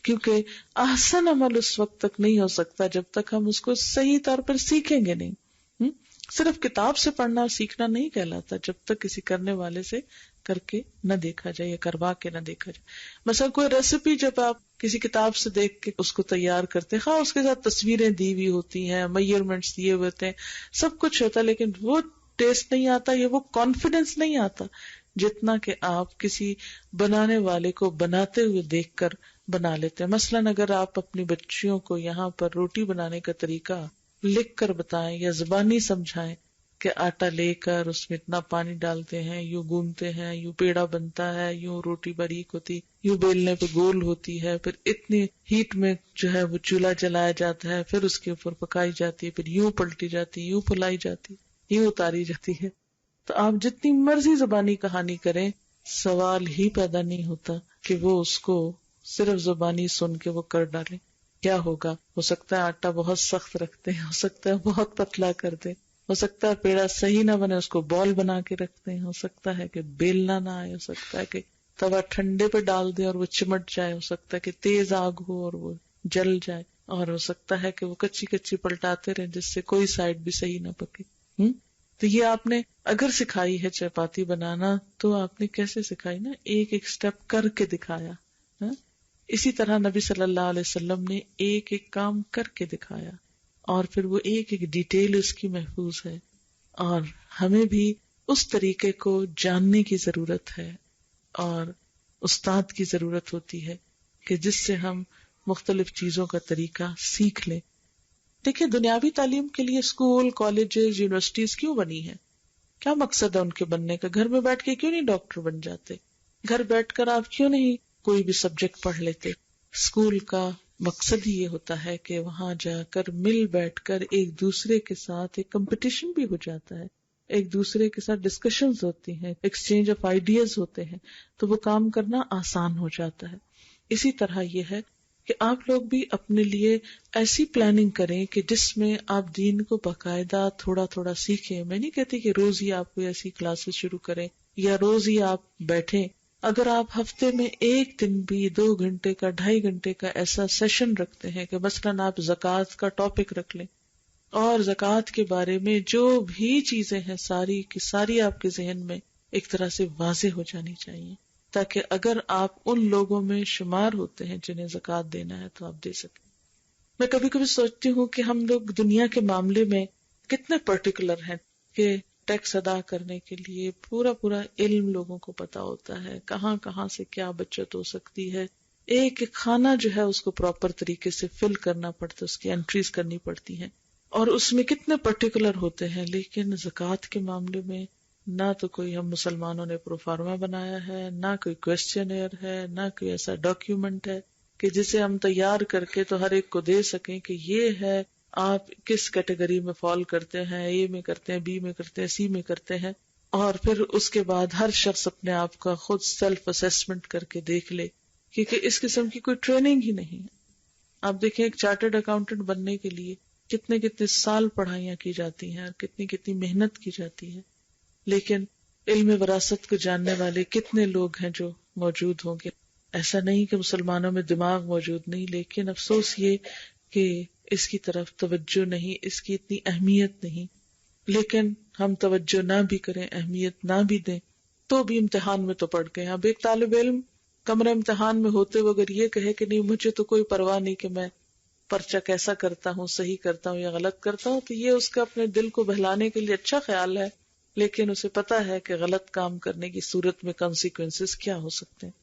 کیونکہ احسن عمل اس وقت تک نہیں ہو سکتا جب تک ہم اس کو صحیح طور پر سیکھیں گے نہیں۔ صرف کتاب سے پڑھنا اور سیکھنا نہیں کہلاتا جب تک کسی کرنے والے سے کر کے نہ دیکھا جائے یا کروا کے نہ دیکھا جائے۔ مثلا کوئی ریسیپی جب آپ کسی کتاب سے دیکھ کے اس کو تیار کرتے ہیں، اس کے ساتھ تصویریں دی ہوئی ہوتی ہیں، میجرمنٹس دیے ہوئے ہوتے ہیں، سب کچھ ہوتا ہے، لیکن وہ ٹیسٹ نہیں آتا یا وہ کانفیڈنس نہیں آتا جتنا کہ آپ کسی بنانے والے کو بناتے ہوئے دیکھ کر بنا لیتے ہیں۔ مثلاً اگر آپ اپنی بچیوں کو یہاں پر روٹی بنانے کا طریقہ لکھ کر بتائیں یا زبانی سمجھائیں کہ آٹا لے کر اس میں اتنا پانی ڈالتے ہیں، یوں گوندتے ہیں، یوں پیڑا بنتا ہے، یوں روٹی باریک ہوتی، یوں بیلنے پہ گول ہوتی ہے، پھر اتنی ہیٹ میں جو ہے وہ چولہا جلایا جاتا ہے، پھر اس کے اوپر پکائی جاتی ہے، پھر یوں پلٹی جاتی، یوں پھلائی جاتی، یوں اتاری جاتی ہے۔ تو آپ جتنی مرضی زبانی کہانی کریں، سوال ہی پیدا نہیں ہوتا کہ وہ اس کو صرف زبانی سن کے وہ کر ڈالیں۔ کیا ہوگا؟ ہو سکتا ہے آٹا بہت سخت رکھتے ہیں، ہو سکتا ہے بہت پتلا کر دیں، ہو سکتا ہے پیڑا صحیح نہ بنے، اس کو بال بنا کے رکھتے ہیں، ہو سکتا ہے کہ بیلنا نہ آئے، ہو سکتا ہے کہ توا ٹھنڈے پہ ڈال دیں اور وہ چمٹ جائے، ہو سکتا ہے کہ تیز آگ ہو اور وہ جل جائے، اور ہو سکتا ہے کہ وہ کچی کچی پلٹاتے رہیں جس سے کوئی سائڈ بھی صحیح نہ پکے۔ تو یہ آپ نے اگر سکھائی ہے چپاتی بنانا تو آپ نے کیسے سکھائی نا، ایک ایک سٹیپ کر کے دکھایا۔ اسی طرح نبی صلی اللہ علیہ وسلم نے ایک ایک کام کر کے دکھایا اور پھر وہ ایک ایک ڈیٹیل اس کی محفوظ ہے، اور ہمیں بھی اس طریقے کو جاننے کی ضرورت ہے اور استاد کی ضرورت ہوتی ہے کہ جس سے ہم مختلف چیزوں کا طریقہ سیکھ لیں۔ دیکھیں، دنیاوی تعلیم کے لیے اسکول، کالجز، یونیورسٹیز کیوں بنی ہے؟ کیا مقصد ہے ان کے بننے کا؟ گھر میں بیٹھ کے کیوں نہیں ڈاکٹر بن جاتے؟ گھر بیٹھ کر آپ کیوں نہیں کوئی بھی سبجیکٹ پڑھ لیتے؟ اسکول کا مقصد ہی یہ ہوتا ہے کہ وہاں جا کر مل بیٹھ کر ایک دوسرے کے ساتھ ایک کمپٹیشن بھی ہو جاتا ہے، ایک دوسرے کے ساتھ ڈسکشنز ہوتی ہیں، ایکسچینج آف آئیڈیاز ہوتے ہیں، تو وہ کام کرنا آسان ہو جاتا ہے۔ اسی طرح یہ ہے کہ آپ لوگ بھی اپنے لیے ایسی پلاننگ کریں کہ جس میں آپ دین کو باقاعدہ تھوڑا تھوڑا سیکھیں۔ میں نہیں کہتی کہ روز ہی آپ کوئی ایسی کلاسز شروع کریں یا روز ہی آپ بیٹھیں۔ اگر آپ ہفتے میں ایک دن بھی 2 گھنٹے کا، 2.5 گھنٹے کا ایسا سیشن رکھتے ہیں کہ مثلاً آپ زکوٰۃ کا ٹاپک رکھ لیں اور زکوٰۃ کے بارے میں جو بھی چیزیں ہیں ساری کی ساری آپ کے ذہن میں ایک طرح سے واضح ہو جانی چاہیے، تاکہ اگر آپ ان لوگوں میں شمار ہوتے ہیں جنہیں زکوٰۃ دینا ہے تو آپ دے سکیں۔ میں کبھی کبھی سوچتی ہوں کہ ہم لوگ دنیا کے معاملے میں کتنے پرٹیکولر ہیں کہ ٹیکس ادا کرنے کے لیے پورا علم لوگوں کو پتا ہوتا ہے، کہاں کہاں سے کیا بچت ہو سکتی ہے، ایک ایک کھانا جو ہے اس کو پراپر طریقے سے فل کرنا پڑتا ہے، اس کی انٹریز کرنی پڑتی ہیں، اور اس میں کتنے پرٹیکولر ہوتے ہیں۔ لیکن زکوٰۃ کے معاملے میں نہ تو کوئی ہم مسلمانوں نے پروفارما بنایا ہے، نہ کوئی کویسچنئر ہے، نہ کوئی ایسا ڈاکیومنٹ ہے کہ جسے ہم تیار کر کے تو ہر ایک کو دے سکیں کہ یہ ہے آپ کس کیٹیگری میں فال کرتے ہیں، اے میں کرتے ہیں، بی میں کرتے ہیں، سی میں کرتے ہیں، اور پھر اس کے بعد ہر شخص اپنے آپ کا خود سیلف اسیسمنٹ کر کے دیکھ لے، کیونکہ اس قسم کی کوئی ٹریننگ ہی نہیں ہے۔ آپ دیکھیں ایک چارٹرڈ اکاؤنٹنٹ بننے کے لیے کتنے سال پڑھائیاں کی جاتی ہیں اور کتنی محنت کی جاتی ہے، لیکن علم وراثت کو جاننے والے کتنے لوگ ہیں جو موجود ہوں گے۔ ایسا نہیں کہ مسلمانوں میں دماغ موجود نہیں، لیکن افسوس یہ کہ اس کی طرف توجہ نہیں، اس کی اتنی اہمیت نہیں، لیکن ہم توجہ نہ بھی کریں، اہمیت نہ بھی دیں تو بھی امتحان میں تو پڑ گئے. اب ایک طالب علم کمرہ امتحان میں ہوتے ہوئے اگر یہ کہے کہ نہیں مجھے تو کوئی پرواہ نہیں کہ میں پرچہ کیسا کرتا ہوں، صحیح کرتا ہوں یا غلط کرتا ہوں، تو یہ اس کا اپنے دل کو بہلانے کے لیے اچھا خیال ہے، لیکن اسے پتا ہے کہ غلط کام کرنے کی صورت میں کانسیکوینسز کیا ہو سکتے ہیں.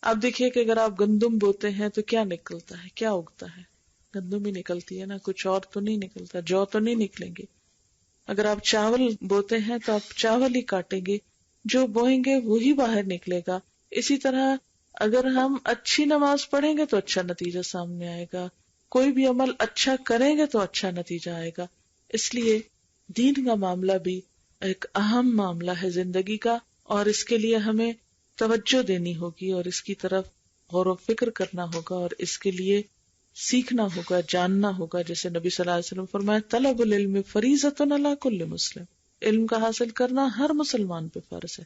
آپ دیکھیے کہ اگر آپ گندم بوتے ہیں تو کیا نکلتا ہے، کیا اگتا ہے؟ گندم ہی نکلتی ہے نا، کچھ اور تو نہیں نکلتا، جو تو نہیں نکلیں گے. اگر آپ چاول بوتے ہیں تو آپ چاول ہی کاٹیں گے، جو بوئیں گے وہی باہر نکلے گا. اسی طرح اگر ہم اچھی نماز پڑھیں گے تو اچھا نتیجہ سامنے آئے گا، کوئی بھی عمل اچھا کریں گے تو اچھا نتیجہ آئے گا. اس لیے دین کا معاملہ بھی ایک اہم معاملہ ہے زندگی کا، اور اس کے لیے ہمیں توجہ دینی ہوگی اور اس کی طرف غور و فکر کرنا ہوگا اور اس کے لیے سیکھنا ہوگا، جاننا ہوگا. جیسے نبی صلی اللہ علیہ وسلم فرمایا طلب العلم فریضۃ علی کل مسلم، علم کا حاصل کرنا ہر مسلمان پہ فرض ہے.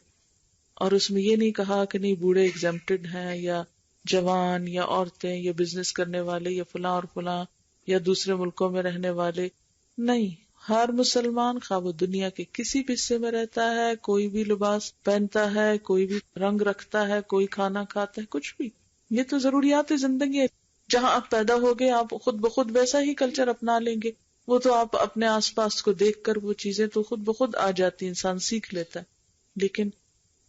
اور اس میں یہ نہیں کہا کہ نہیں بوڑھے ایگزمپٹڈ ہیں یا جوان یا عورتیں یا بزنس کرنے والے یا فلاں اور فلاں یا دوسرے ملکوں میں رہنے والے، نہیں، ہر مسلمان خواہ وہ دنیا کے کسی بھی حصے میں رہتا ہے، کوئی بھی لباس پہنتا ہے، کوئی بھی رنگ رکھتا ہے، کوئی کھانا کھاتا ہے، کچھ بھی، یہ تو ضروریات زندگی ہے. جہاں آپ پیدا ہوگے آپ خود بخود ویسا ہی کلچر اپنا لیں گے، وہ تو آپ اپنے آس پاس کو دیکھ کر وہ چیزیں تو خود بخود آ جاتی، انسان سیکھ لیتا ہے. لیکن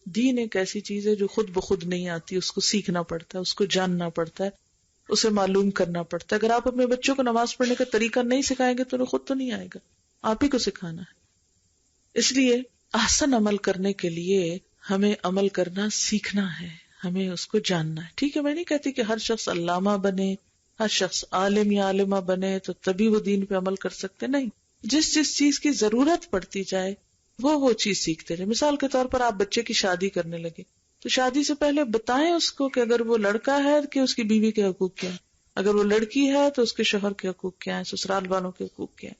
دین ایک ایسی چیز ہے جو خود بخود نہیں آتی، اس کو سیکھنا پڑتا ہے، اس کو جاننا پڑتا ہے، اسے معلوم کرنا پڑتا ہے. اگر آپ اپنے بچوں کو نماز پڑھنے کا طریقہ نہیں سکھائیں گے تو انہیں خود تو نہیں آئے گا، آپ ہی کو سکھانا ہے. اس لیے احسن عمل کرنے کے لیے ہمیں عمل کرنا سیکھنا ہے، ہمیں اس کو جاننا ہے. ٹھیک ہے، میں نہیں کہتی کہ ہر شخص علامہ بنے، ہر شخص عالم یا عالمہ بنے تو تبھی وہ دین پہ عمل کر سکتے، نہیں. جس جس چیز کی ضرورت پڑتی جائے وہ چیز سیکھتے رہے. مثال کے طور پر آپ بچے کی شادی کرنے لگے تو شادی سے پہلے بتائیں اس کو کہ اگر وہ لڑکا ہے کہ اس کی بیوی کے حقوق کیا ہیں، اگر وہ لڑکی ہے تو اس کے شوہر کے حقوق کیا ہیں، سسرال والوں کے حقوق کیا ہیں.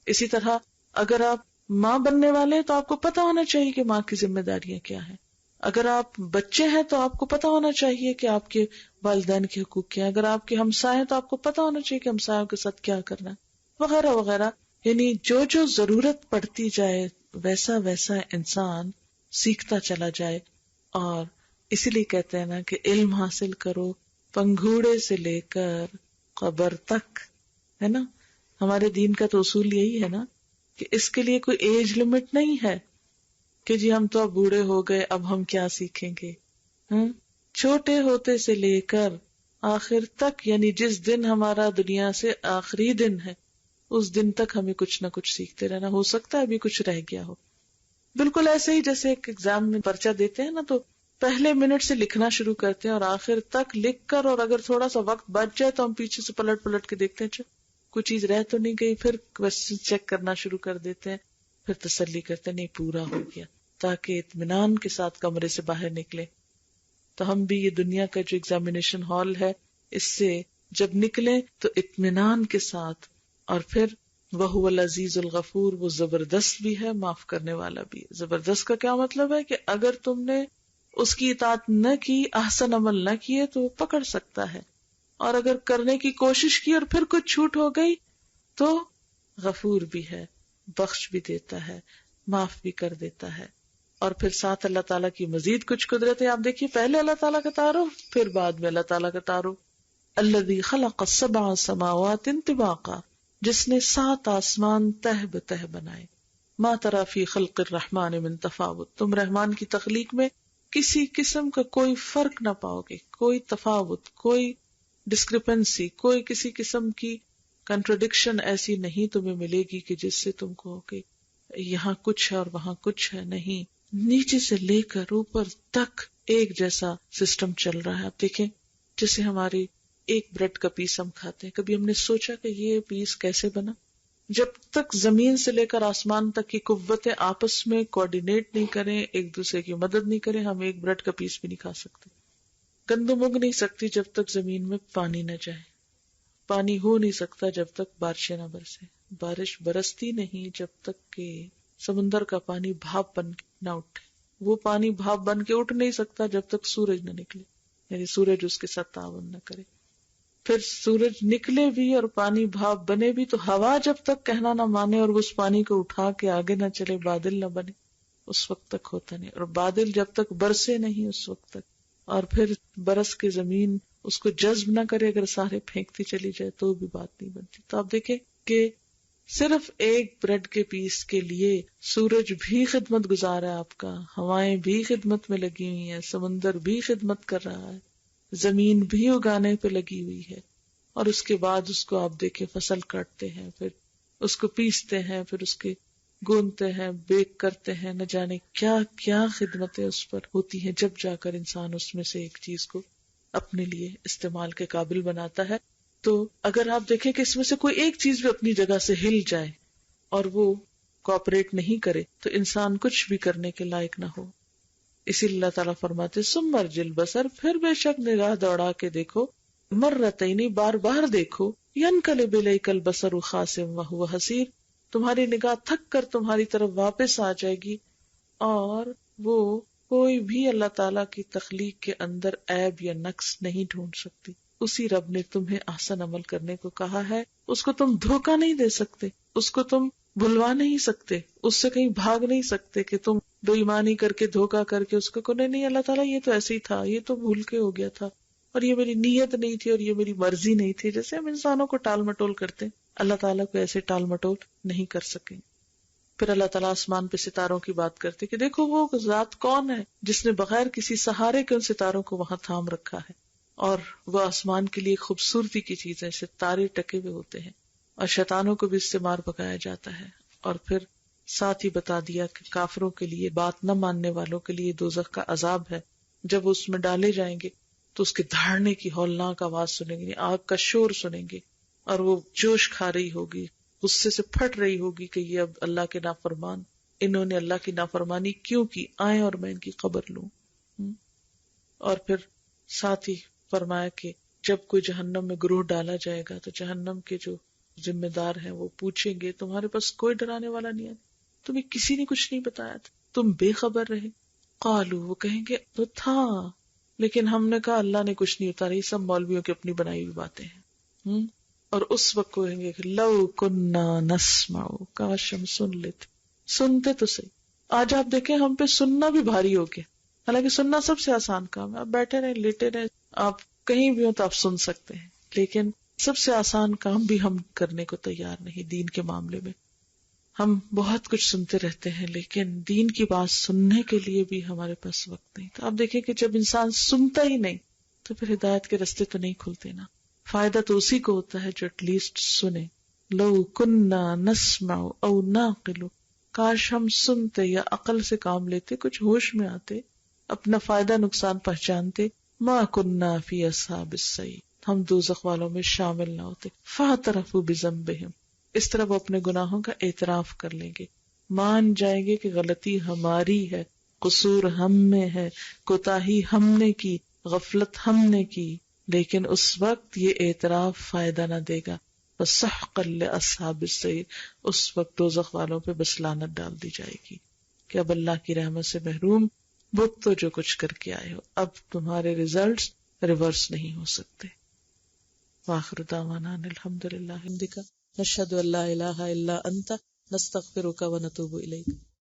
اسی طرح اگر آپ ماں بننے والے ہیں تو آپ کو پتا ہونا چاہیے کہ ماں کی ذمہ داریاں کیا ہیں. اگر آپ بچے ہیں تو آپ کو پتا ہونا چاہیے کہ آپ کے والدین کے حقوق کیا ہیں. اگر آپ کے ہمسائے ہیں تو آپ کو پتا ہونا چاہیے کہ ہمسایوں کے ساتھ کیا کرنا ہے، وغیرہ وغیرہ. یعنی جو جو ضرورت پڑتی جائے ویسا ویسا انسان سیکھتا چلا جائے. اور اسی لیے کہتے ہیں نا کہ علم حاصل کرو پنگھوڑے سے لے کر قبر تک، ہے نا. ہمارے دین کا تو اصول یہی ہے نا کہ اس کے لیے کوئی ایج لمٹ نہیں ہے کہ جی ہم تو اب بوڑھے ہو گئے اب ہم کیا سیکھیں گے. چھوٹے ہوتے سے لے کر آخر تک، یعنی جس دن ہمارا دنیا سے آخری دن ہے اس دن تک ہمیں کچھ نہ کچھ سیکھتے رہنا. ہو سکتا ہے ابھی کچھ رہ گیا ہو. بالکل ایسے ہی جیسے ایک ایگزام میں پرچہ دیتے ہیں نا تو پہلے منٹ سے لکھنا شروع کرتے ہیں اور آخر تک لکھ کر، اور اگر تھوڑا سا وقت بچ جائے تو ہم پیچھے سے پلٹ پلٹ کے دیکھتے ہیں کوئی چیز رہ تو نہیں گئی، پھر کوسچن چیک کرنا شروع کر دیتے ہیں، پھر تسلی کرتے ہیں نہیں پورا ہو گیا، تاکہ اطمینان کے ساتھ کمرے سے باہر نکلے. تو ہم بھی یہ دنیا کا جو ایگزامینیشن ہال ہے اس سے جب نکلیں تو اطمینان کے ساتھ. اور پھر وَهُوَ الْعَزِيزُ الْغَفُورُ، وہ زبردست بھی ہے، معاف کرنے والا بھی ہے. زبردست کا کیا مطلب ہے کہ اگر تم نے اس کی اطاعت نہ کی، احسن عمل نہ کیے تو وہ پکڑ سکتا ہے، اور اگر کرنے کی کوشش کی اور پھر کچھ چھوٹ ہو گئی تو غفور بھی ہے، بخش بھی دیتا ہے، معاف بھی کر دیتا ہے. اور پھر ساتھ اللہ تعالیٰ کی مزید کچھ قدرت ہے. آپ دیکھیے پہلے اللہ تعالیٰ کا تعارف، پھر بعد میں اللہ تعالیٰ کا تعارف. الذی خلق السبع سماوات طباقا، جس نے 7 آسمان تہ بتہ بنائے. ما تری فی خلق الرحمن من تفاوت، تم رحمان کی تخلیق میں کسی قسم کا کوئی فرق نہ پاؤ گے، کوئی تفاوت، کوئی ڈسکرپنسی، کوئی کسی قسم کی کنٹرڈکشن ایسی نہیں تمہیں ملے گی کہ جس سے تم کو کہ یہاں کچھ ہے اور وہاں کچھ ہے. نہیں، نیچے سے لے کر اوپر تک ایک جیسا سسٹم چل رہا ہے. آپ دیکھیں جیسے ہماری ایک بریڈ کا پیس ہم کھاتے ہیں، کبھی ہم نے سوچا کہ یہ پیس کیسے بنا؟ جب تک زمین سے لے کر آسمان تک کی قوتیں آپس میں کوآرڈینیٹ نہیں کریں، ایک دوسرے کی مدد نہیں کریں، ہم ایک بریڈ کا پیس بھی نہیں کھا سکتے. گندم اگ نہیں سکتی جب تک زمین میں پانی نہ جائے، پانی ہو نہیں سکتا جب تک بارشیں نہ برسے، بارش برستی نہیں جب تک کہ سمندر کا پانی بھاپ بن کے نہ اٹھے، وہ پانی بھاپ بن کے اٹھ نہیں سکتا جب تک سورج نہ نکلے، یعنی سورج اس کے ساتھ تعاون نہ کرے. پھر سورج نکلے بھی اور پانی بھاپ بنے بھی تو ہوا جب تک کہنا نہ مانے اور اس پانی کو اٹھا کے آگے نہ چلے، بادل نہ بنے، اس وقت تک ہوتا نہیں. اور بادل جب تک برسے نہیں اس وقت تک، اور پھر برس کے زمین اس کو جذب نہ کرے، اگر سارے پھینکتی چلی جائے تو بھی بات نہیں بنتی. تو آپ دیکھیں کہ صرف ایک بریڈ کے پیس کے لیے سورج بھی خدمت گزار ہے آپ کا، ہوائیں بھی خدمت میں لگی ہوئی ہیں، سمندر بھی خدمت کر رہا ہے، زمین بھی اگانے پہ لگی ہوئی ہے. اور اس کے بعد اس کو آپ دیکھیں فصل کاٹتے ہیں، پھر اس کو پیستے ہیں، پھر اس کے گونتے ہیں، بیک کرتے ہیں، نہ جانے کیا کیا خدمتیں اس پر ہوتی ہیں، جب جا کر انسان اس میں سے ایک چیز کو اپنے لیے استعمال کے قابل بناتا ہے. تو اگر آپ دیکھیں کہ اس میں سے کوئی ایک چیز بھی اپنی جگہ سے ہل جائے اور وہ کوآپریٹ نہیں کرے تو انسان کچھ بھی کرنے کے لائق نہ ہو. اسی لیے اللہ تعالیٰ فرماتے ثم ارجع البصر، پھر بے شک نگاہ دوڑا کے دیکھو، مرتین، بار بار دیکھو، ینقلب الیک البصر خاسئا وہو حسیر، تمہاری نگاہ تھک کر تمہاری طرف واپس آ جائے گی اور وہ کوئی بھی اللہ تعالیٰ کی تخلیق کے اندر عیب یا نقص نہیں ڈھونڈ سکتی. اسی رب نے تمہیں احسن عمل کرنے کو کہا ہے، اس کو تم دھوکہ نہیں دے سکتے، اس کو تم بھلوا نہیں سکتے، اس سے کہیں بھاگ نہیں سکتے کہ تم بے ایمانی کر کے دھوکہ کر کے اس کو نہیں اللہ تعالیٰ یہ تو ایسے ہی تھا، یہ تو بھول کے ہو گیا تھا، اور یہ میری نیت نہیں تھی، اور یہ میری مرضی نہیں تھی. جیسے ہم انسانوں کو ٹال مٹول کرتے ہیں، اللہ تعالیٰ کو ایسے ٹال مٹول نہیں کر سکیں. پھر اللہ تعالیٰ آسمان پہ ستاروں کی بات کرتے کہ دیکھو وہ ذات کون ہے جس نے بغیر کسی سہارے کے ان ستاروں کو وہاں تھام رکھا ہے، اور وہ آسمان کے لیے خوبصورتی کی چیز ہے، ستارے ٹکے ہوئے ہوتے ہیں، اور شیطانوں کو بھی اس سے مار پکایا جاتا ہے. اور پھر ساتھ ہی بتا دیا کہ کافروں کے لیے، بات نہ ماننے والوں کے لیے دوزخ کا عذاب ہے. جب اس میں ڈالے جائیں گے تو اس کے دھاڑنے کی ہولناک آواز سنیں گے، آگ کا شور سنیں گے، اور وہ جوش کھا رہی ہوگی، غصے سے پھٹ رہی ہوگی کہ یہ اب اللہ کے نافرمان، انہوں نے اللہ کی نافرمانی کیوں کی، آئیں اور میں ان کی خبر لوں. اور پھر ساتھ ہی فرمایا کہ جب کوئی جہنم میں گروہ ڈالا جائے گا تو جہنم کے جو ذمہ دار ہیں وہ پوچھیں گے تمہارے پاس کوئی ڈرانے والا نہیں ہے، تمہیں کسی نے کچھ نہیں بتایا تھا، تم بے خبر رہے. قالو، وہ کہیں گے تو تھا، لیکن ہم نے کہا اللہ نے کچھ نہیں اتارا، یہ سب مولویوں کی اپنی بنائی ہوئی باتیں ہیں. اور اس وقت کہیں گے کہ لو کننا نسمع، کاش ہم سن لیتے، سنتے تو صحیح. آج آپ دیکھیں ہم پہ سننا بھی بھاری ہو گیا، حالانکہ سننا سب سے آسان کام ہے، آپ بیٹھے رہیں لیٹے رہیں، آپ کہیں بھی ہو تو آپ سن سکتے ہیں، لیکن سب سے آسان کام بھی ہم کرنے کو تیار نہیں. دین کے معاملے میں ہم بہت کچھ سنتے رہتے ہیں، لیکن دین کی بات سننے کے لیے بھی ہمارے پاس وقت نہیں. تو آپ دیکھیں کہ جب انسان سنتا ہی نہیں تو پھر ہدایت کے راستے تو نہیں کھلتے نا. فائدہ تو اسی کو ہوتا ہے جو ایٹ لیسٹ سنے. لو کننا نسمع او نعقل، کاش ہم سنتے یا عقل سے کام لیتے، کچھ ہوش میں آتے، اپنا فائدہ نقصان پہچانتے. ما کننا فی اصحاب السعیر، ہم دوزخ والوں میں شامل نہ ہوتے. فاعترفوا بذنبہم، اس طرح وہ اپنے گناہوں کا اعتراف کر لیں گے، مان جائیں گے کہ غلطی ہماری ہے، قصور ہم میں ہے، کوتاہی ہم نے کی، غفلت ہم نے کی. لیکن اس وقت یہ اعتراف فائدہ نہ دے گا. فسحقا لاصحاب السعیر، اس وقت دوزخ والوں پہ بس لعنت ڈال دی جائے گی کہ اب اللہ کی رحمت سے محروم، وہ تو جو کچھ کر کے آئے ہو، اب تمہارے ریزلٹس ریورس نہیں ہو سکتے. وآخر دعوانا الحمدللہ، نشہد ان لا الہ الا انت، نستغفرک ونتوب الیک.